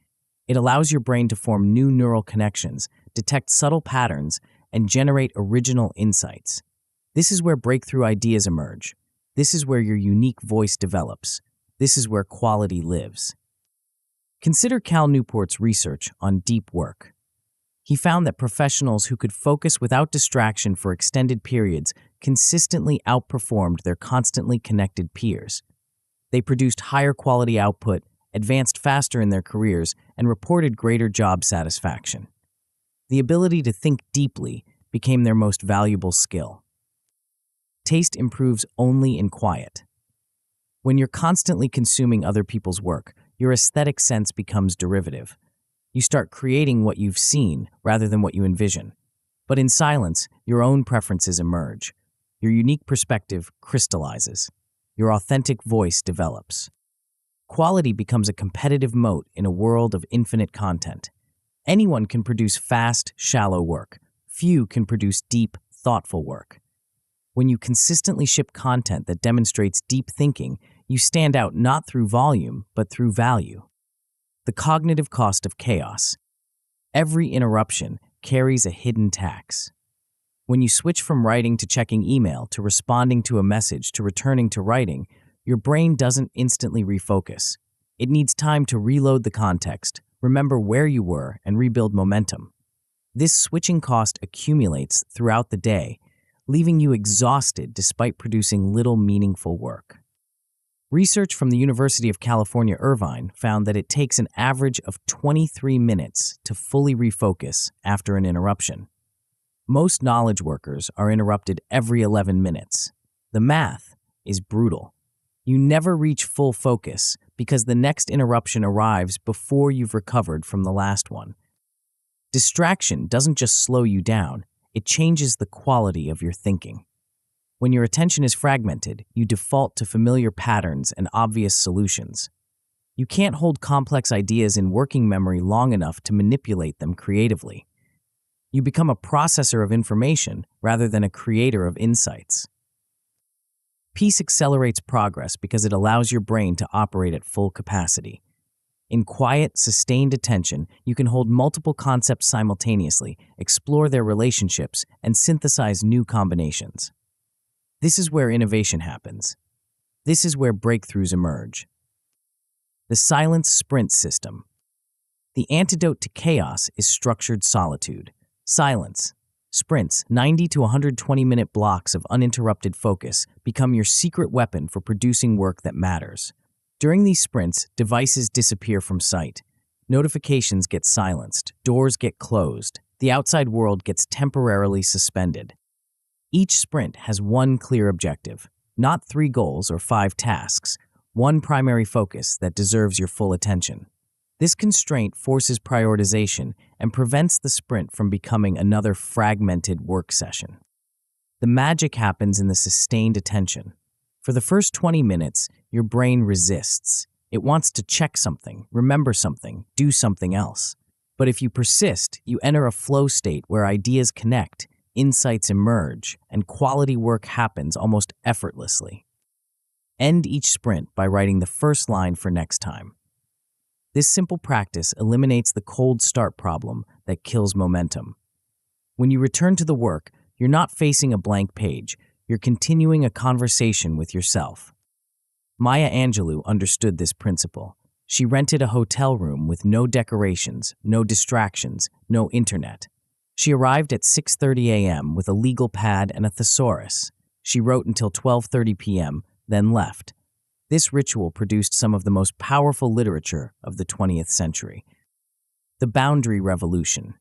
It allows your brain to form new neural connections, detect subtle patterns, and generate original insights. This is where breakthrough ideas emerge. This is where your unique voice develops. This is where quality lives. Consider Cal Newport's research on deep work. He found that professionals who could focus without distraction for extended periods consistently outperformed their constantly connected peers. They produced higher quality output, advanced faster in their careers, and reported greater job satisfaction. The ability to think deeply became their most valuable skill. Taste improves only in quiet. When you're constantly consuming other people's work, your aesthetic sense becomes derivative. You start creating what you've seen rather than what you envision. But in silence, your own preferences emerge. Your unique perspective crystallizes. Your authentic voice develops. Quality becomes a competitive moat in a world of infinite content. Anyone can produce fast, shallow work. Few can produce deep, thoughtful work. When you consistently ship content that demonstrates deep thinking, you stand out not through volume, but through value. The cognitive cost of chaos. Every interruption carries a hidden tax. When you switch from writing to checking email, to responding to a message, to returning to writing, your brain doesn't instantly refocus. It needs time to reload the context, remember where you were, and rebuild momentum. This switching cost accumulates throughout the day, leaving you exhausted despite producing little meaningful work. Research from the University of California, Irvine found that it takes an average of 23 minutes to fully refocus after an interruption. Most knowledge workers are interrupted every 11 minutes. The math is brutal. You never reach full focus because the next interruption arrives before you've recovered from the last one. Distraction doesn't just slow you down, it changes the quality of your thinking. When your attention is fragmented, you default to familiar patterns and obvious solutions. You can't hold complex ideas in working memory long enough to manipulate them creatively. You become a processor of information rather than a creator of insights. Peace accelerates progress because it allows your brain to operate at full capacity. In quiet, sustained attention, you can hold multiple concepts simultaneously, explore their relationships, and synthesize new combinations. This is where innovation happens. This is where breakthroughs emerge. The silence sprint system. The antidote to chaos is structured solitude. Silence. Sprints, 90 to 120-minute blocks of uninterrupted focus, become your secret weapon for producing work that matters. During these sprints, devices disappear from sight. Notifications get silenced, doors get closed, the outside world gets temporarily suspended. Each sprint has one clear objective, not 3 goals or 5 tasks, one primary focus that deserves your full attention. This constraint forces prioritization and prevents the sprint from becoming another fragmented work session. The magic happens in the sustained attention. For the first 20 minutes, your brain resists. It wants to check something, remember something, do something else. But if you persist, you enter a flow state where ideas connect, insights emerge, and quality work happens almost effortlessly. End each sprint by writing the first line for next time. This simple practice eliminates the cold start problem that kills momentum. When you return to the work, you're not facing a blank page, you're continuing a conversation with yourself. Maya Angelou understood this principle. She rented a hotel room with no decorations, no distractions, no internet. She arrived at 6:30 a.m. with a legal pad and a thesaurus. She wrote until 12:30 p.m., then left. This ritual produced some of the most powerful literature of the 20th century. The boundary revolution.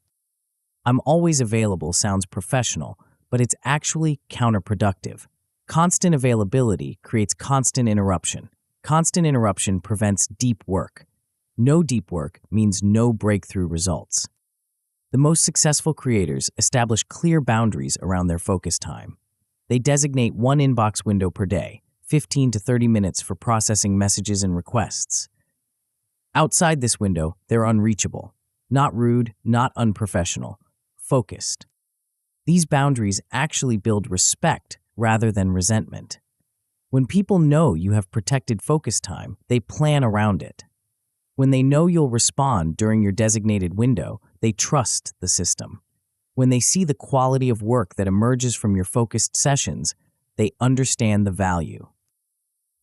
"I'm always available" sounds professional, but it's actually counterproductive. Constant availability creates constant interruption. Constant interruption prevents deep work. No deep work means no breakthrough results. The most successful creators establish clear boundaries around their focus time. They designate one inbox window per day, 15 to 30 minutes for processing messages and requests. Outside this window, they're unreachable. Not rude, not unprofessional. Focused. These boundaries actually build respect rather than resentment. When people know you have protected focus time, they plan around it. When they know you'll respond during your designated window, they trust the system. When they see the quality of work that emerges from your focused sessions, they understand the value.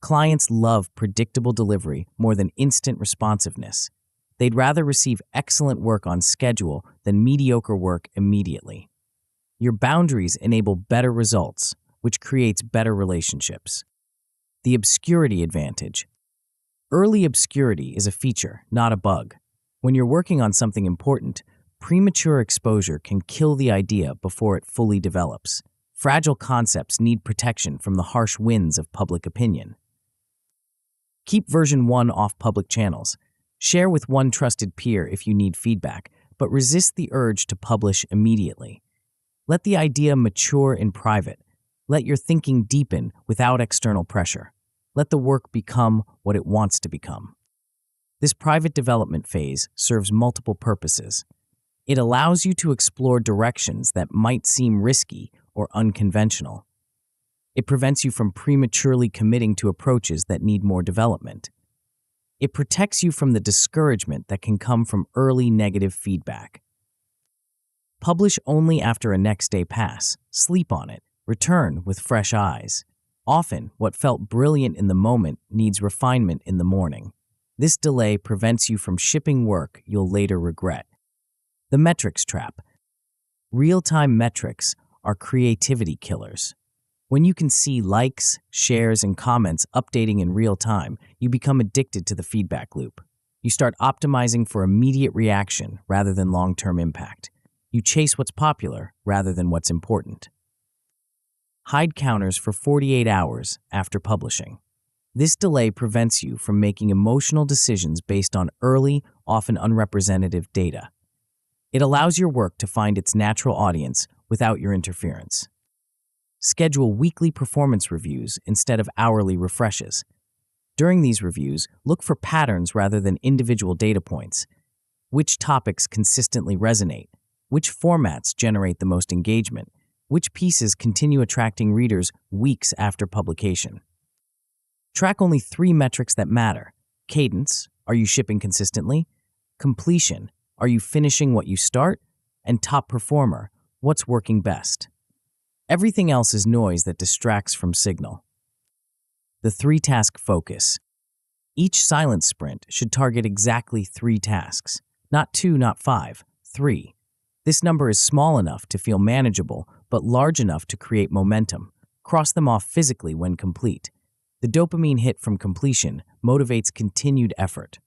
Clients love predictable delivery more than instant responsiveness. They'd rather receive excellent work on schedule than mediocre work immediately. Your boundaries enable better results, which creates better relationships. The obscurity advantage. Early obscurity is a feature, not a bug. When you're working on something important, premature exposure can kill the idea before it fully develops. Fragile concepts need protection from the harsh winds of public opinion. Keep version 1 off public channels. Share with one trusted peer if you need feedback, but resist the urge to publish immediately. Let the idea mature in private. Let your thinking deepen without external pressure. Let the work become what it wants to become. This private development phase serves multiple purposes. It allows you to explore directions that might seem risky or unconventional. It prevents you from prematurely committing to approaches that need more development. It protects you from the discouragement that can come from early negative feedback. Publish only after a next day pass. Sleep on it. Return with fresh eyes. Often, what felt brilliant in the moment needs refinement in the morning. This delay prevents you from shipping work you'll later regret. The metrics trap. Real-time metrics are creativity killers. When you can see likes, shares, and comments updating in real time, you become addicted to the feedback loop. You start optimizing for immediate reaction rather than long-term impact. You chase what's popular rather than what's important. Hide counters for 48 hours after publishing. This delay prevents you from making emotional decisions based on early, often unrepresentative data. It allows your work to find its natural audience without your interference. Schedule weekly performance reviews instead of hourly refreshes. During these reviews, look for patterns rather than individual data points. Which topics consistently resonate? Which formats generate the most engagement? Which pieces continue attracting readers weeks after publication? Track only 3 metrics that matter. Cadence, are you shipping consistently? Completion, are you finishing what you start? And top performer, what's working best? Everything else is noise that distracts from signal. The 3-task focus. Each silent sprint should target exactly 3 tasks. Not 2, not 5, 3. This number is small enough to feel manageable, but large enough to create momentum. Cross them off physically when complete. The dopamine hit from completion motivates continued effort.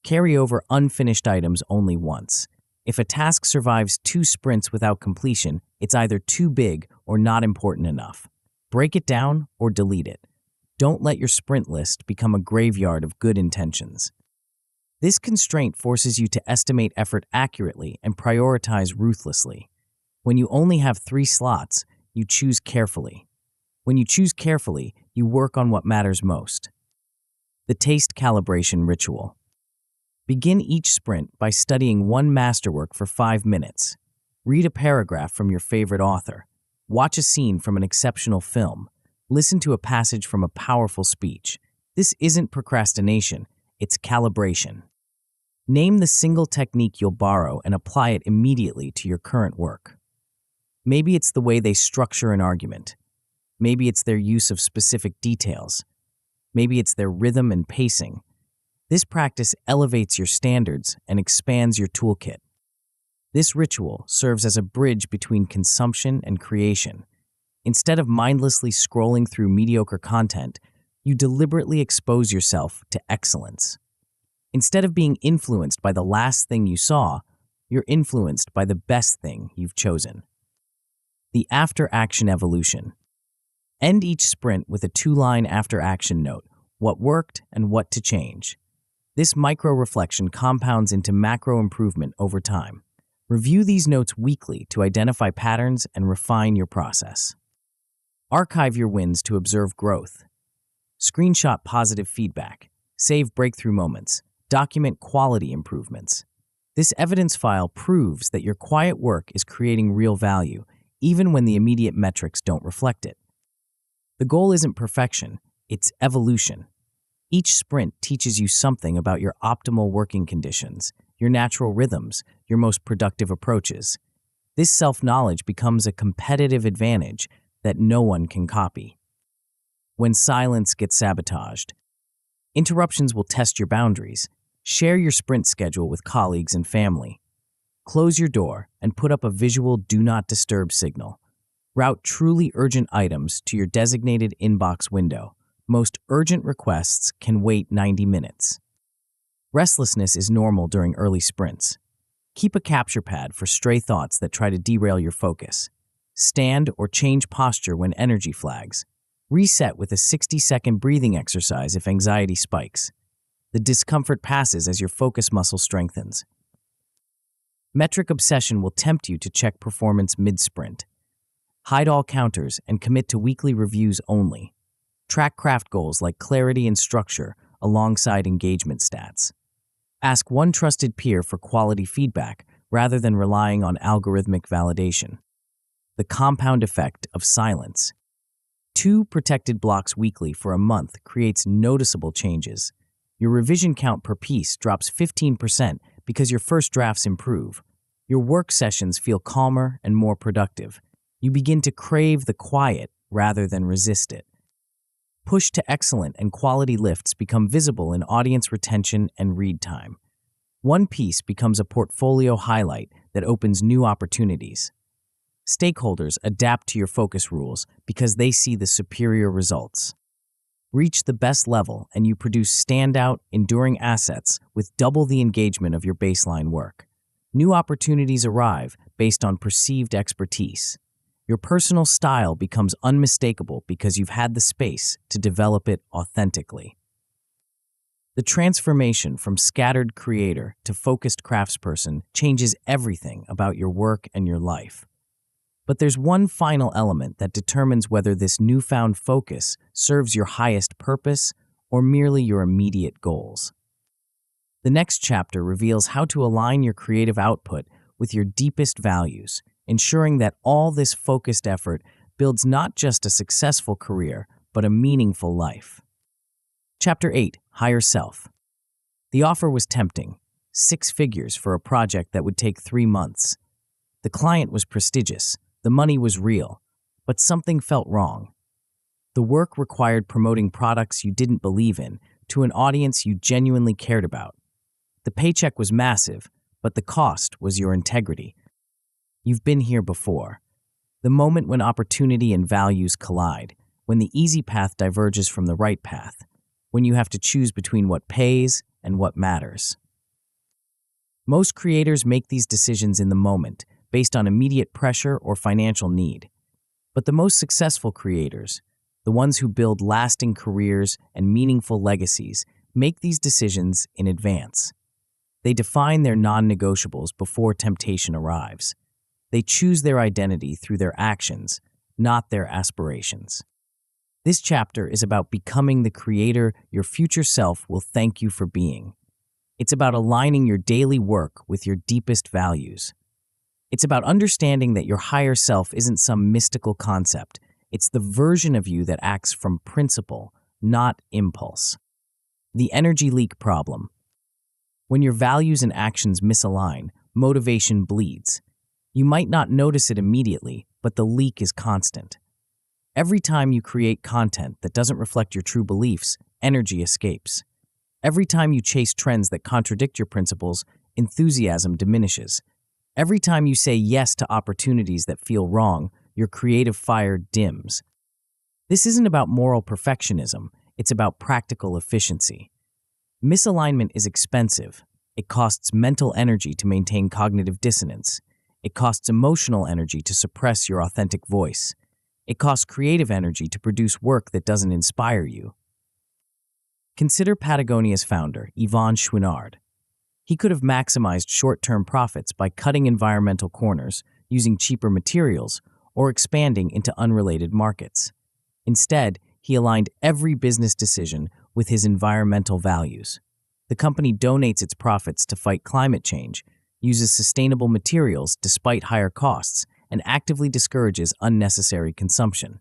Carry over unfinished items only once. If a task survives 2 sprints without completion, it's either too big or not important enough. Break it down or delete it. Don't let your sprint list become a graveyard of good intentions. This constraint forces you to estimate effort accurately and prioritize ruthlessly. When you only have 3 slots, you choose carefully. When you choose carefully, you work on what matters most. The taste calibration ritual. Begin each sprint by studying one masterwork for 5 minutes. Read a paragraph from your favorite author. Watch a scene from an exceptional film. Listen to a passage from a powerful speech. This isn't procrastination, it's calibration. Name the single technique you'll borrow and apply it immediately to your current work. Maybe it's the way they structure an argument. Maybe it's their use of specific details. Maybe it's their rhythm and pacing. This practice elevates your standards and expands your toolkit. This ritual serves as a bridge between consumption and creation. Instead of mindlessly scrolling through mediocre content, you deliberately expose yourself to excellence. Instead of being influenced by the last thing you saw, you're influenced by the best thing you've chosen. The after-action evolution. End each sprint with a 2-line after-action note, what worked and what to change. This micro-reflection compounds into macro improvement over time. Review these notes weekly to identify patterns and refine your process. Archive your wins to observe growth. Screenshot positive feedback. Save breakthrough moments. Document quality improvements. This evidence file proves that your quiet work is creating real value, even when the immediate metrics don't reflect it. The goal isn't perfection, it's evolution. Each sprint teaches you something about your optimal working conditions, your natural rhythms, your most productive approaches. This self-knowledge becomes a competitive advantage that no one can copy. When silence gets sabotaged, interruptions will test your boundaries. Share your sprint schedule with colleagues and family. Close your door and put up a visual do not disturb signal. Route truly urgent items to your designated inbox window. Most urgent requests can wait 90 minutes. Restlessness is normal during early sprints. Keep a capture pad for stray thoughts that try to derail your focus. Stand or change posture when energy flags. Reset with a 60-second breathing exercise if anxiety spikes. The discomfort passes as your focus muscle strengthens. Metric obsession will tempt you to check performance mid-sprint. Hide all counters and commit to weekly reviews only. Track craft goals like clarity and structure alongside engagement stats. Ask one trusted peer for quality feedback rather than relying on algorithmic validation. The compound effect of silence. 2 protected blocks weekly for a month creates noticeable changes. Your revision count per piece drops 15% because your first drafts improve. Your work sessions feel calmer and more productive. You begin to crave the quiet rather than resist it. Push to excellent and quality lifts become visible in audience retention and read time. One piece becomes a portfolio highlight that opens new opportunities. Stakeholders adapt to your focus rules because they see the superior results. Reach the best level and you produce standout, enduring assets with double the engagement of your baseline work. New opportunities arrive based on perceived expertise. Your personal style becomes unmistakable because you've had the space to develop it authentically. The transformation from scattered creator to focused craftsperson changes everything about your work and your life. But there's one final element that determines whether this newfound focus serves your highest purpose or merely your immediate goals. The next chapter reveals how to align your creative output with your deepest values, ensuring that all this focused effort builds not just a successful career, but a meaningful life. Chapter 8, Higher Self. The offer was tempting, 6 figures for a project that would take 3 months. The client was prestigious, the money was real, but something felt wrong. The work required promoting products you didn't believe in to an audience you genuinely cared about. The paycheck was massive, but the cost was your integrity. You've been here before. The moment when opportunity and values collide, when the easy path diverges from the right path, when you have to choose between what pays and what matters. Most creators make these decisions in the moment, based on immediate pressure or financial need. But the most successful creators, the ones who build lasting careers and meaningful legacies, make these decisions in advance. They define their non-negotiables before temptation arrives. They choose their identity through their actions, not their aspirations. This chapter is about becoming the creator your future self will thank you for being. It's about aligning your daily work with your deepest values. It's about understanding that your higher self isn't some mystical concept. It's the version of you that acts from principle, not impulse. The energy leak problem. When your values and actions misalign, motivation bleeds. You might not notice it immediately, but the leak is constant. Every time you create content that doesn't reflect your true beliefs, energy escapes. Every time you chase trends that contradict your principles, enthusiasm diminishes. Every time you say yes to opportunities that feel wrong, your creative fire dims. This isn't about moral perfectionism, it's about practical efficiency. Misalignment is expensive. It costs mental energy to maintain cognitive dissonance. It costs emotional energy to suppress your authentic voice. It costs creative energy to produce work that doesn't inspire you. Consider Patagonia's founder, Yvon Chouinard. He could have maximized short-term profits by cutting environmental corners, using cheaper materials, or expanding into unrelated markets. Instead, he aligned every business decision with his environmental values. The company donates its profits to fight climate change, uses sustainable materials despite higher costs, and actively discourages unnecessary consumption.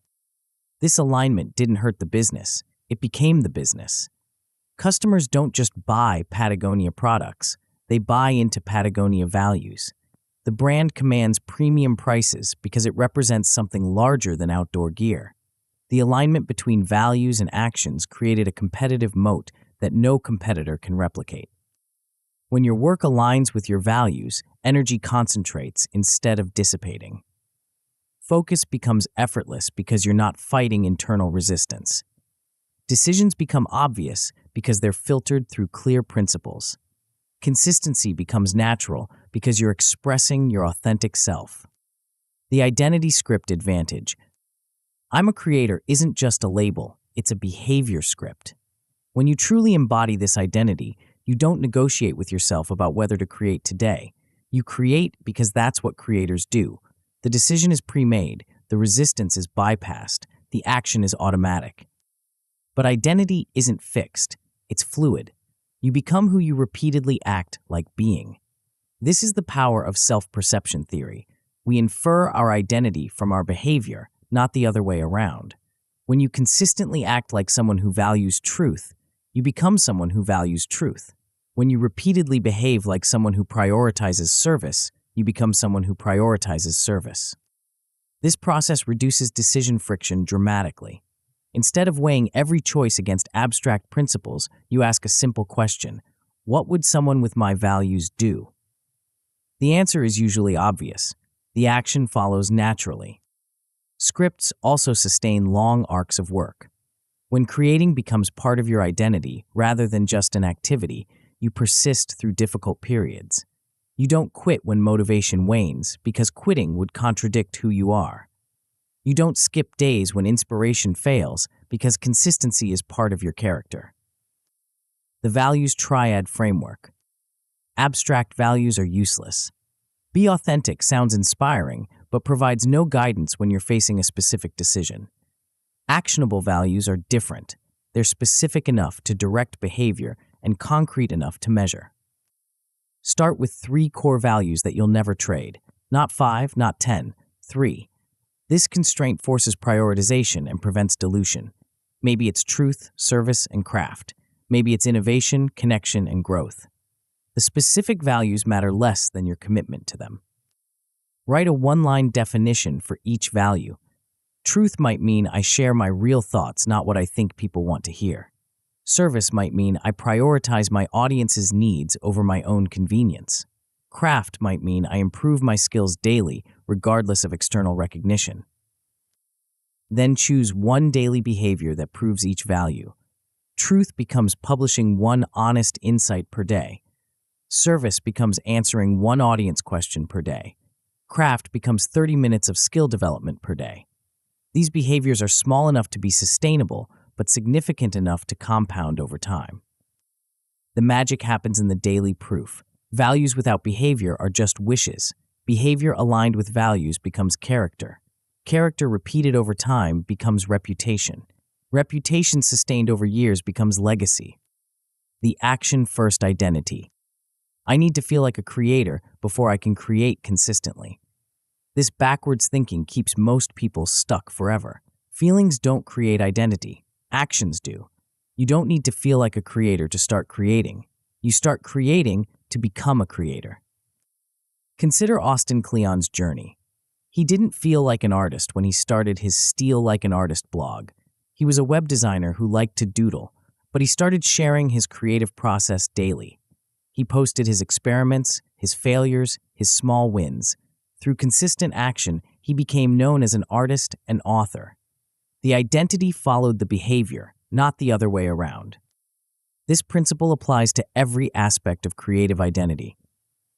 This alignment didn't hurt the business, it became the business. Customers don't just buy Patagonia products, they buy into Patagonia values. The brand commands premium prices because it represents something larger than outdoor gear. The alignment between values and actions created a competitive moat that no competitor can replicate. When your work aligns with your values, energy concentrates instead of dissipating. Focus becomes effortless because you're not fighting internal resistance. Decisions become obvious because they're filtered through clear principles. Consistency becomes natural because you're expressing your authentic self. The identity script advantage. I'm a creator isn't just a label, it's a behavior script. When you truly embody this identity, you don't negotiate with yourself about whether to create today. You create because that's what creators do. The decision is pre-made, the resistance is bypassed, the action is automatic. But identity isn't fixed, it's fluid. You become who you repeatedly act like being. This is the power of self-perception theory. We infer our identity from our behavior, not the other way around. When you consistently act like someone who values truth, you become someone who values truth. When you repeatedly behave like someone who prioritizes service, you become someone who prioritizes service. This process reduces decision friction dramatically. Instead of weighing every choice against abstract principles, you ask a simple question: what would someone with my values do? The answer is usually obvious. The action follows naturally. Scripts also sustain long arcs of work. When creating becomes part of your identity rather than just an activity, you persist through difficult periods. You don't quit when motivation wanes, because quitting would contradict who you are. You don't skip days when inspiration fails, because consistency is part of your character. The values triad framework. Abstract values are useless. Be authentic sounds inspiring, but provides no guidance when you're facing a specific decision. Actionable values are different. They're specific enough to direct behavior and concrete enough to measure. Start with 3 core values that you'll never trade. Not 5, not 10, 3. This constraint forces prioritization and prevents dilution. Maybe it's truth, service, and craft. Maybe it's innovation, connection, and growth. The specific values matter less than your commitment to them. Write a one-line definition for each value. Truth might mean I share my real thoughts, not what I think people want to hear. Service might mean I prioritize my audience's needs over my own convenience. Craft might mean I improve my skills daily, regardless of external recognition. Then choose one daily behavior that proves each value. Truth becomes publishing one honest insight per day. Service becomes answering one audience question per day. Craft becomes 30 minutes of skill development per day. These behaviors are small enough to be sustainable, but significant enough to compound over time. The magic happens in the daily proof. Values without behavior are just wishes. Behavior aligned with values becomes character. Character repeated over time becomes reputation. Reputation sustained over years becomes legacy. The action-first identity. I need to feel like a creator before I can create consistently. This backwards thinking keeps most people stuck forever. Feelings don't create identity. Actions do. You don't need to feel like a creator to start creating. You start creating to become a creator. Consider Austin Kleon's journey. He didn't feel like an artist when he started his Steal Like an Artist blog. He was a web designer who liked to doodle, but he started sharing his creative process daily. He posted his experiments, his failures, his small wins. Through consistent action, he became known as an artist and author. The identity followed the behavior, not the other way around. This principle applies to every aspect of creative identity.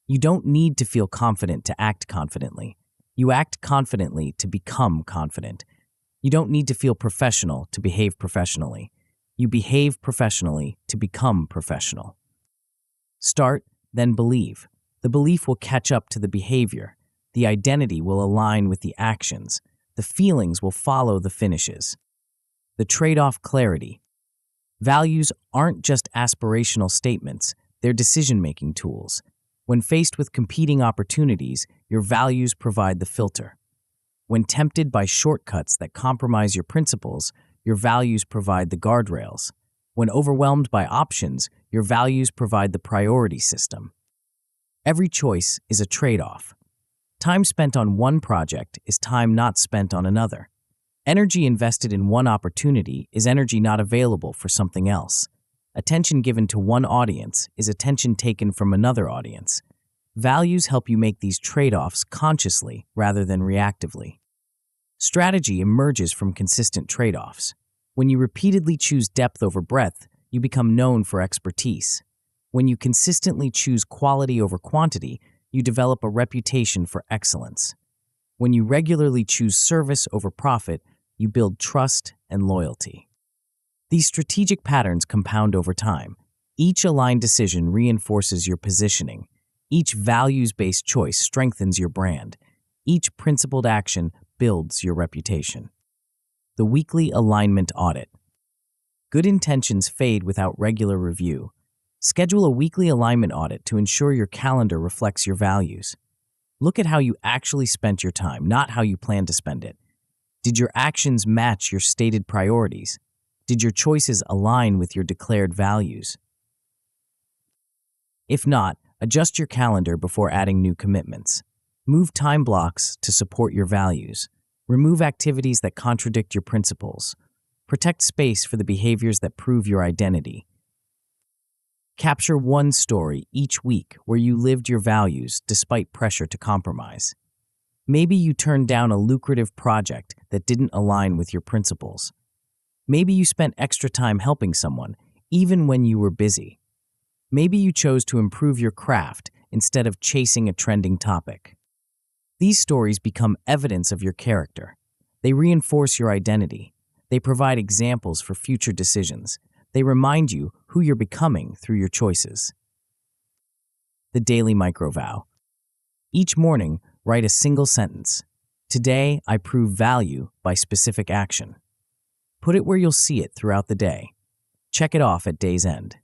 You don't need to feel confident to act confidently. You act confidently to become confident. You don't need to feel professional to behave professionally. You behave professionally to become professional. Start, then believe. The belief will catch up to the behavior. The identity will align with the actions. The feelings will follow the finishes. The trade-off clarity. Values aren't just aspirational statements, they're decision-making tools. When faced with competing opportunities, your values provide the filter. When tempted by shortcuts that compromise your principles, your values provide the guardrails. When overwhelmed by options, your values provide the priority system. Every choice is a trade-off. Time spent on one project is time not spent on another. Energy invested in one opportunity is energy not available for something else. Attention given to one audience is attention taken from another audience. Values help you make these trade-offs consciously rather than reactively. Strategy emerges from consistent trade-offs. When you repeatedly choose depth over breadth, you become known for expertise. When you consistently choose quality over quantity, you develop a reputation for excellence. When you regularly choose service over profit, you build trust and loyalty. These strategic patterns compound over time. Each aligned decision reinforces your positioning. Each values-based choice strengthens your brand. Each principled action builds your reputation. The weekly alignment audit. Good intentions fade without regular review. Schedule a weekly alignment audit to ensure your calendar reflects your values. Look at how you actually spent your time, not how you plan to spend it. Did your actions match your stated priorities? Did your choices align with your declared values? If not, adjust your calendar before adding new commitments. Move time blocks to support your values. Remove activities that contradict your principles. Protect space for the behaviors that prove your identity. Capture one story each week where you lived your values despite pressure to compromise. Maybe you turned down a lucrative project that didn't align with your principles. Maybe you spent extra time helping someone, even when you were busy. Maybe you chose to improve your craft instead of chasing a trending topic. These stories become evidence of your character. They reinforce your identity. They provide examples for future decisions. They remind you who you're becoming through your choices. The daily micro-vow. Each morning, write a single sentence. Today, I prove value by specific action. Put it where you'll see it throughout the day. Check it off at day's end.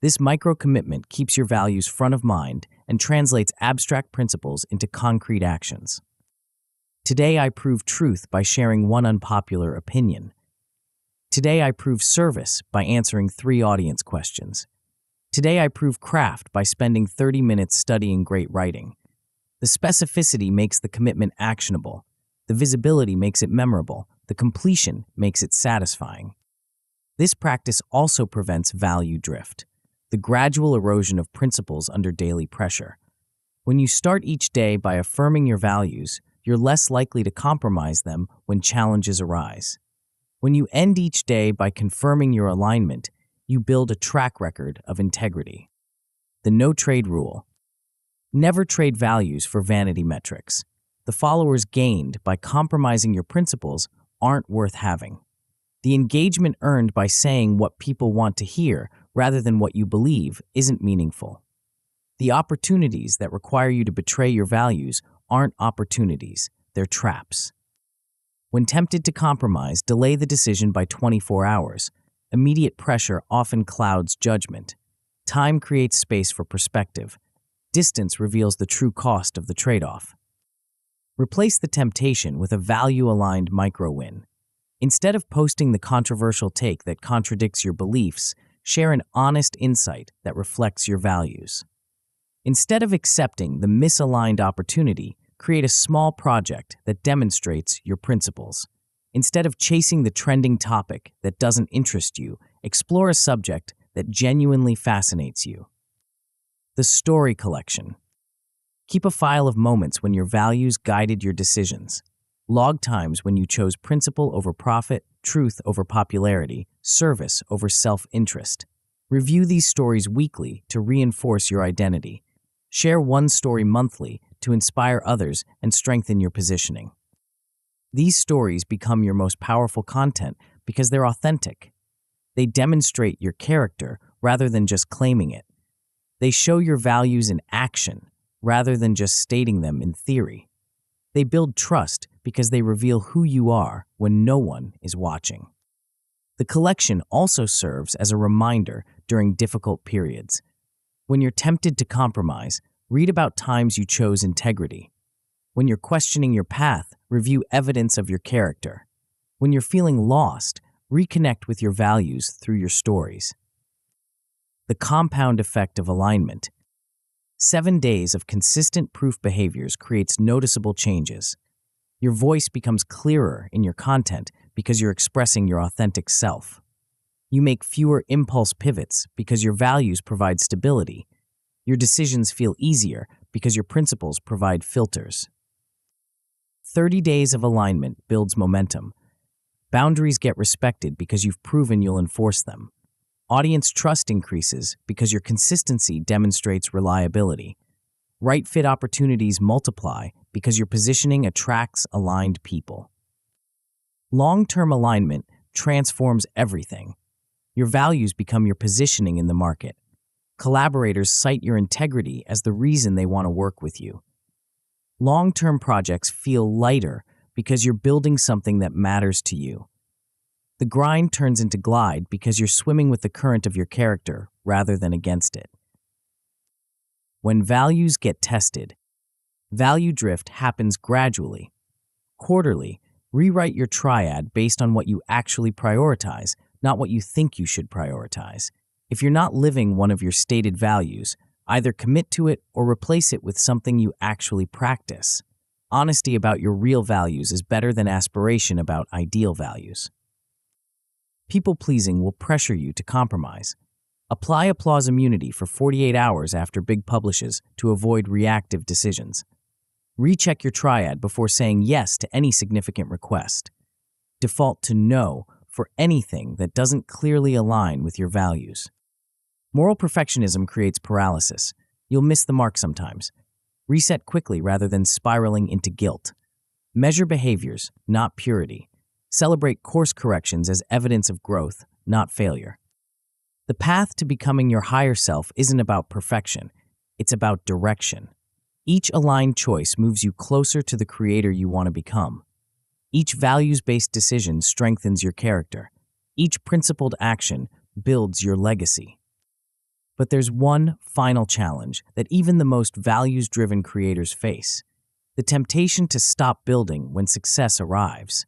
This micro-commitment keeps your values front of mind and translates abstract principles into concrete actions. Today, I prove truth by sharing one unpopular opinion. Today, I prove service by answering 3 audience questions. Today, I prove craft by spending 30 minutes studying great writing. The specificity makes the commitment actionable. The visibility makes it memorable. The completion makes it satisfying. This practice also prevents value drift, the gradual erosion of principles under daily pressure. When you start each day by affirming your values, you're less likely to compromise them when challenges arise. When you end each day by confirming your alignment, you build a track record of integrity. The no-trade rule. Never trade values for vanity metrics. The followers gained by compromising your principles aren't worth having. The engagement earned by saying what people want to hear rather than what you believe isn't meaningful. The opportunities that require you to betray your values aren't opportunities, they're traps. When tempted to compromise, delay the decision by 24 hours. Immediate pressure often clouds judgment. Time creates space for perspective. Distance reveals the true cost of the trade-off. Replace the temptation with a value-aligned micro-win. Instead of posting the controversial take that contradicts your beliefs, share an honest insight that reflects your values. Instead of accepting the misaligned opportunity, create a small project that demonstrates your principles. Instead of chasing the trending topic that doesn't interest you, explore a subject that genuinely fascinates you. The story collection. Keep a file of moments when your values guided your decisions. Log times when you chose principle over profit, truth over popularity, service over self-interest. Review these stories weekly to reinforce your identity. Share one story monthly to inspire others and strengthen your positioning. These stories become your most powerful content because they're authentic. They demonstrate your character rather than just claiming it. They show your values in action rather than just stating them in theory. They build trust because they reveal who you are when no one is watching. The collection also serves as a reminder during difficult periods. When you're tempted to compromise, read about times you chose integrity. When you're questioning your path, review evidence of your character. When you're feeling lost, reconnect with your values through your stories. The compound effect of alignment. 7 days of consistent proof behaviors creates noticeable changes. Your voice becomes clearer in your content because you're expressing your authentic self. You make fewer impulse pivots because your values provide stability. Your decisions feel easier because your principles provide filters. 30 days of alignment builds momentum. Boundaries get respected because you've proven you'll enforce them. Audience trust increases because your consistency demonstrates reliability. Right fit opportunities multiply because your positioning attracts aligned people. Long-term alignment transforms everything. Your values become your positioning in the market. Collaborators cite your integrity as the reason they want to work with you. Long-term projects feel lighter because you're building something that matters to you. The grind turns into glide because you're swimming with the current of your character rather than against it. When values get tested, value drift happens gradually. Quarterly, rewrite your triad based on what you actually prioritize, not what you think you should prioritize. If you're not living one of your stated values, either commit to it or replace it with something you actually practice. Honesty about your real values is better than aspiration about ideal values. People-pleasing will pressure you to compromise. Apply applause immunity for 48 hours after big publishes to avoid reactive decisions. Recheck your triad before saying yes to any significant request. Default to no for anything that doesn't clearly align with your values. Moral perfectionism creates paralysis. You'll miss the mark sometimes. Reset quickly rather than spiraling into guilt. Measure behaviors, not purity. Celebrate course corrections as evidence of growth, not failure. The path to becoming your higher self isn't about perfection. It's about direction. Each aligned choice moves you closer to the creator you want to become. Each values-based decision strengthens your character. Each principled action builds your legacy. But there's one final challenge that even the most values-driven creators face: the temptation to stop building when success arrives.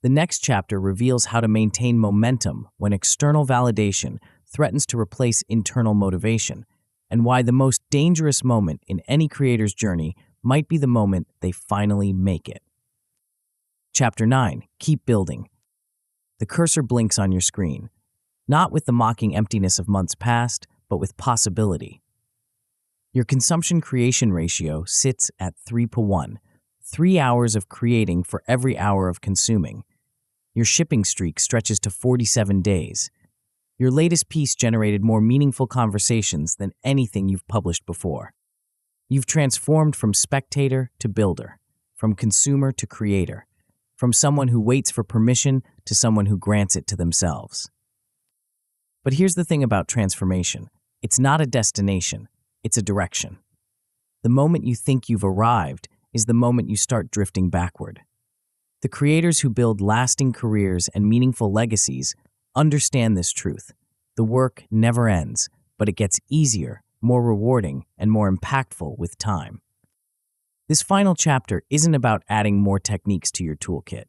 The next chapter reveals how to maintain momentum when external validation threatens to replace internal motivation, and why the most dangerous moment in any creator's journey might be the moment they finally make it. Chapter 9. Keep building. The cursor blinks on your screen, not with the mocking emptiness of months past, but with possibility. Your consumption-creation ratio sits at 3:1, 3 hours of creating for every hour of consuming. Your shipping streak stretches to 47 days. Your latest piece generated more meaningful conversations than anything you've published before. You've transformed from spectator to builder, from consumer to creator, from someone who waits for permission to someone who grants it to themselves. But here's the thing about transformation. It's not a destination, it's a direction. The moment you think you've arrived is the moment you start drifting backward. The creators who build lasting careers and meaningful legacies understand this truth. The work never ends, but it gets easier, more rewarding, and more impactful with time. This final chapter isn't about adding more techniques to your toolkit.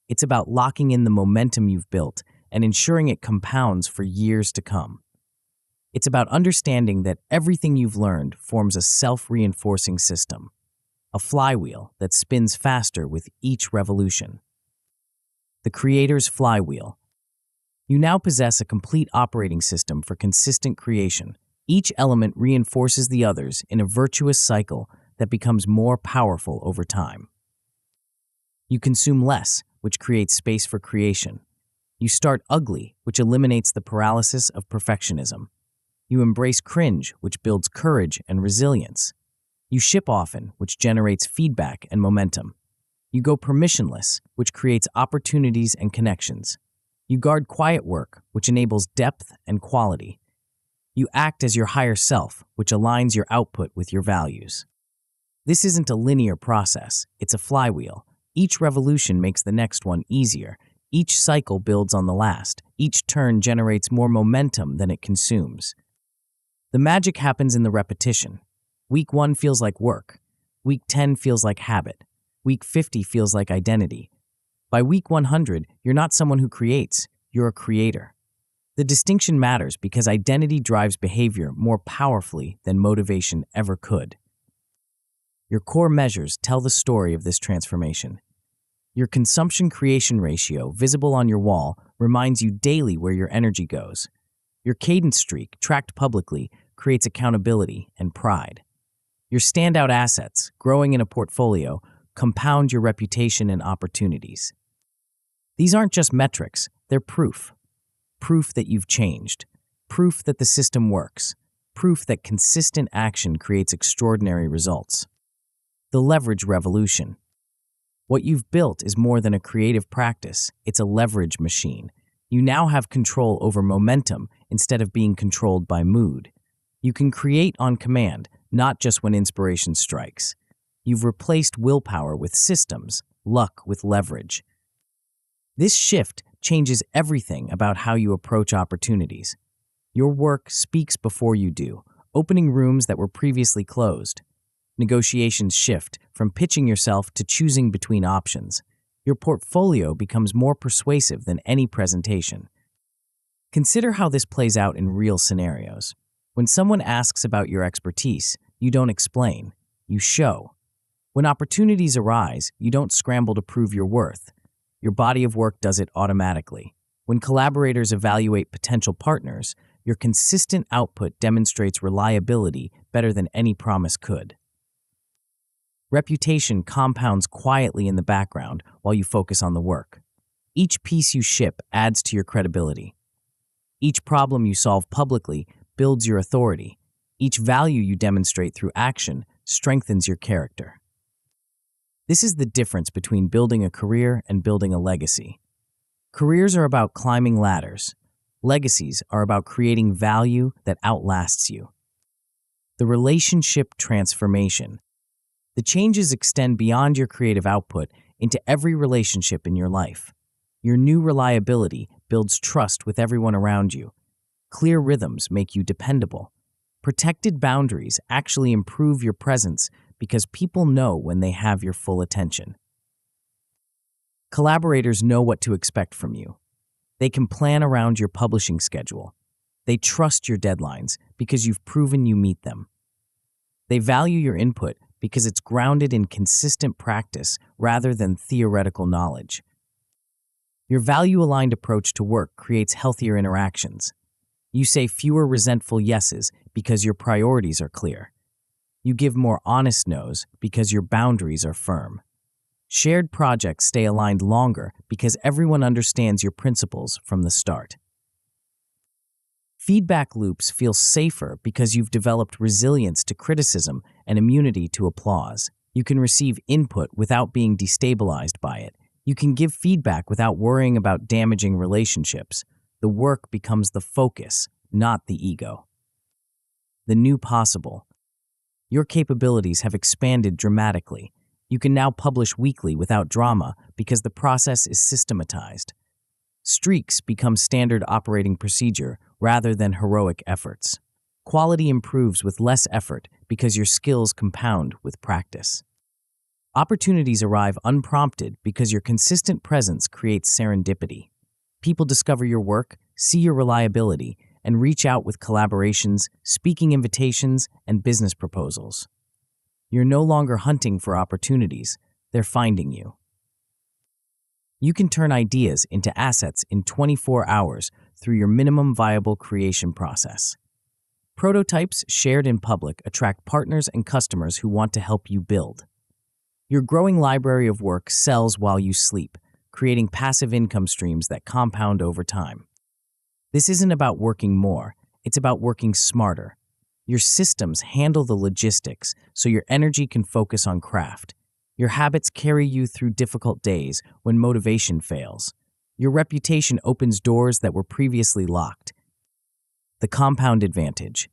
It's about locking in the momentum you've built and ensuring it compounds for years to come. It's about understanding that everything you've learned forms a self-reinforcing system, a flywheel that spins faster with each revolution. The creator's flywheel. You now possess a complete operating system for consistent creation. Each element reinforces the others in a virtuous cycle that becomes more powerful over time. You consume less, which creates space for creation. You start ugly, which eliminates the paralysis of perfectionism. You embrace cringe, which builds courage and resilience. You ship often, which generates feedback and momentum. You go permissionless, which creates opportunities and connections. You guard quiet work, which enables depth and quality. You act as your higher self, which aligns your output with your values. This isn't a linear process, it's a flywheel. Each revolution makes the next one easier. Each cycle builds on the last. Each turn generates more momentum than it consumes. The magic happens in the repetition. Week 1 feels like work. Week 10 feels like habit. Week 50 feels like identity. By week 100, you're not someone who creates, you're a creator. The distinction matters because identity drives behavior more powerfully than motivation ever could. Your core measures tell the story of this transformation. Your consumption-creation ratio, visible on your wall, reminds you daily where your energy goes. Your cadence streak, tracked publicly, creates accountability and pride. Your standout assets, growing in a portfolio, compound your reputation and opportunities. These aren't just metrics, they're proof. Proof that you've changed. Proof that the system works. Proof that consistent action creates extraordinary results. The leverage revolution. What you've built is more than a creative practice, it's a leverage machine. You now have control over momentum instead of being controlled by mood. You can create on command, not just when inspiration strikes. You've replaced willpower with systems, luck with leverage. This shift changes everything about how you approach opportunities. Your work speaks before you do, opening rooms that were previously closed. Negotiations shift from pitching yourself to choosing between options. Your portfolio becomes more persuasive than any presentation. Consider how this plays out in real scenarios. When someone asks about your expertise, you don't explain, you show. When opportunities arise, you don't scramble to prove your worth. Your body of work does it automatically. When collaborators evaluate potential partners, your consistent output demonstrates reliability better than any promise could. Reputation compounds quietly in the background while you focus on the work. Each piece you ship adds to your credibility. Each problem you solve publicly builds your authority. Each value you demonstrate through action strengthens your character. This is the difference between building a career and building a legacy. Careers are about climbing ladders. Legacies are about creating value that outlasts you. The relationship transformation. The changes extend beyond your creative output into every relationship in your life. Your new reliability builds trust with everyone around you. Clear rhythms make you dependable. Protected boundaries actually improve your presence because people know when they have your full attention. Collaborators know what to expect from you. They can plan around your publishing schedule. They trust your deadlines because you've proven you meet them. They value your input because it's grounded in consistent practice rather than theoretical knowledge. Your value-aligned approach to work creates healthier interactions. You say fewer resentful yeses because your priorities are clear. You give more honest no's because your boundaries are firm. Shared projects stay aligned longer because everyone understands your principles from the start. Feedback loops feel safer because you've developed resilience to criticism and immunity to applause. You can receive input without being destabilized by it. You can give feedback without worrying about damaging relationships. The work becomes the focus, not the ego. The new possible. Your capabilities have expanded dramatically. You can now publish weekly without drama because the process is systematized. Streaks become standard operating procedure rather than heroic efforts. Quality improves with less effort because your skills compound with practice. Opportunities arrive unprompted because your consistent presence creates serendipity. People discover your work, see your reliability, and reach out with collaborations, speaking invitations, and business proposals. You're no longer hunting for opportunities, they're finding you. You can turn ideas into assets in 24 hours through your minimum viable creation process. Prototypes shared in public attract partners and customers who want to help you build. Your growing library of work sells while you sleep, creating passive income streams that compound over time. This isn't about working more, it's about working smarter. Your systems handle the logistics so your energy can focus on craft. Your habits carry you through difficult days when motivation fails. Your reputation opens doors that were previously locked. The compound advantage.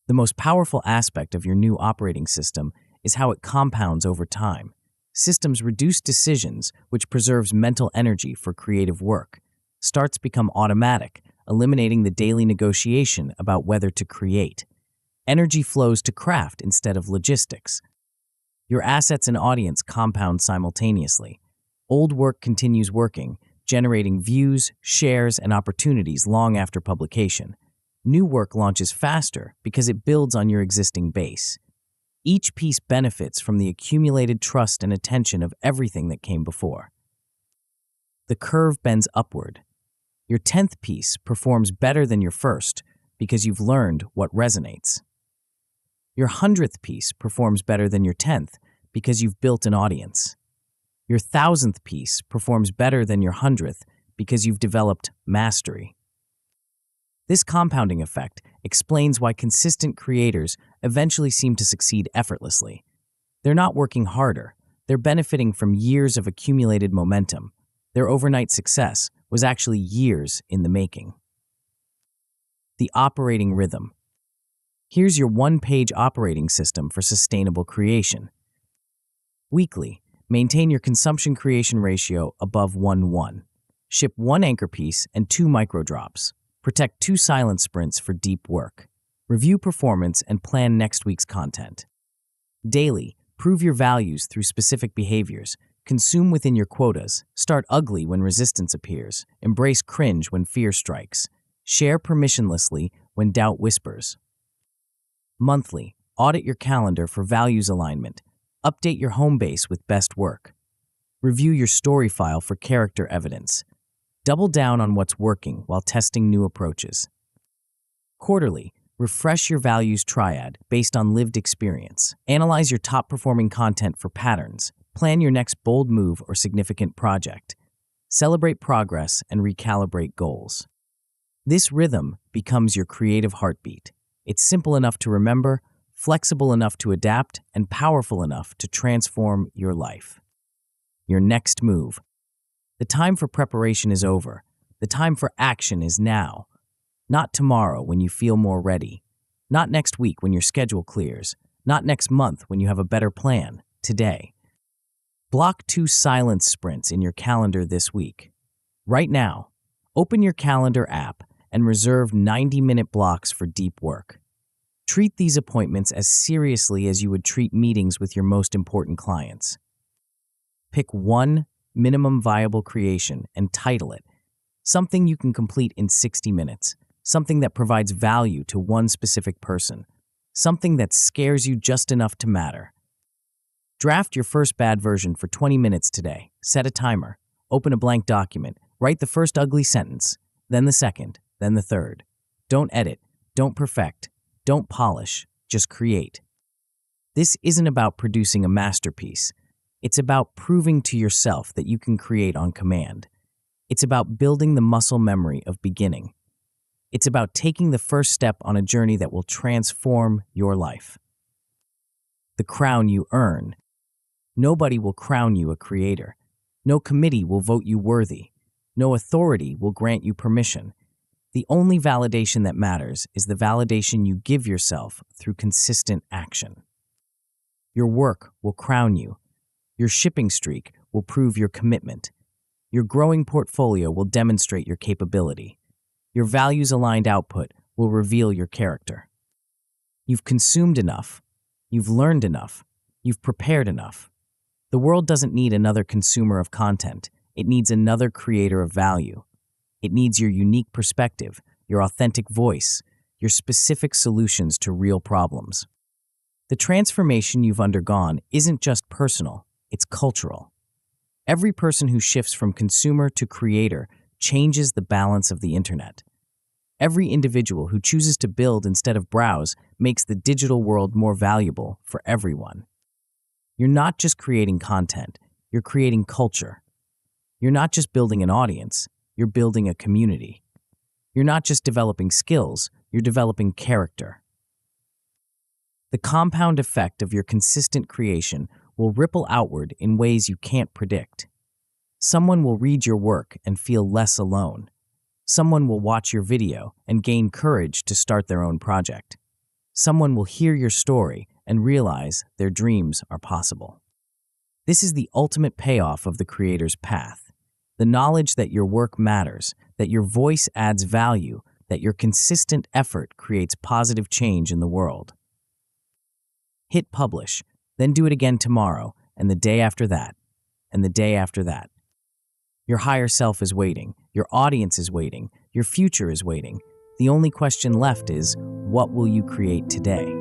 The most powerful aspect of your new operating system is how it compounds over time. Systems reduce decisions, which preserves mental energy for creative work. Starts become automatic, eliminating the daily negotiation about whether to create. Energy flows to craft instead of logistics. Your assets and audience compound simultaneously. Old work continues working, generating views, shares, and opportunities long after publication. New work launches faster because it builds on your existing base. Each piece benefits from the accumulated trust and attention of everything that came before. The curve bends upward. Your 10th piece performs better than your first because you've learned what resonates. Your 100th piece performs better than your 10th because you've built an audience. Your 1,000th piece performs better than your 100th because you've developed mastery. This compounding effect explains why consistent creators eventually seem to succeed effortlessly. They're not working harder, They're benefiting from years of accumulated momentum. Their overnight success was actually years in the making. The operating rhythm. Here's your one-page operating system for sustainable creation. Weekly, maintain your consumption creation ratio above 1:1. Ship 1 anchor piece and 2 microdrops. Protect 2 silent sprints for deep work. Review performance and plan next week's content. Daily, prove your values through specific behaviors. Consume within your quotas. Start ugly when resistance appears. Embrace cringe when fear strikes. Share permissionlessly when doubt whispers. Monthly, audit your calendar for values alignment. Update your home base with best work. Review your story file for character evidence. Double down on what's working while testing new approaches. Quarterly, refresh your values triad based on lived experience. Analyze your top-performing content for patterns. Plan your next bold move or significant project. Celebrate progress and recalibrate goals. This rhythm becomes your creative heartbeat. It's simple enough to remember, flexible enough to adapt, and powerful enough to transform your life. Your next move. The time for preparation is over. The time for action is now. Not tomorrow when you feel more ready. Not next week when your schedule clears. Not next month when you have a better plan. Today. Block 2 silence sprints in your calendar this week. Right now, open your calendar app and reserve 90-minute blocks for deep work. Treat these appointments as seriously as you would treat meetings with your most important clients. Pick one minimum viable creation and title it something you can complete in 60 minutes, something that provides value to one specific person, something that scares you just enough to matter. Draft your first bad version for 20 minutes today. Set a timer. Open a blank document. Write the first ugly sentence, then the second, then the third. Don't edit. Don't perfect. Don't polish. Just create. This isn't about producing a masterpiece. It's about proving to yourself that you can create on command. It's about building the muscle memory of beginning. It's about taking the first step on a journey that will transform your life. The crown you earn. Nobody will crown you a creator. No committee will vote you worthy. No authority will grant you permission. The only validation that matters is the validation you give yourself through consistent action. Your work will crown you. Your shipping streak will prove your commitment. Your growing portfolio will demonstrate your capability. Your values-aligned output will reveal your character. You've consumed enough. You've learned enough. You've prepared enough. The world doesn't need another consumer of content. It needs another creator of value. It needs your unique perspective, your authentic voice, your specific solutions to real problems. The transformation you've undergone isn't just personal, it's cultural. Every person who shifts from consumer to creator changes the balance of the internet. Every individual who chooses to build instead of browse makes the digital world more valuable for everyone. You're not just creating content, you're creating culture. You're not just building an audience, you're building a community. You're not just developing skills, you're developing character. The compound effect of your consistent creation will ripple outward in ways you can't predict. Someone will read your work and feel less alone. Someone will watch your video and gain courage to start their own project. Someone will hear your story and realize their dreams are possible. This is the ultimate payoff of the creator's path. The knowledge that your work matters, that your voice adds value, that your consistent effort creates positive change in the world. Hit publish, then do it again tomorrow, and the day after that, and the day after that. Your higher self is waiting, your audience is waiting, your future is waiting. The only question left is, what will you create today?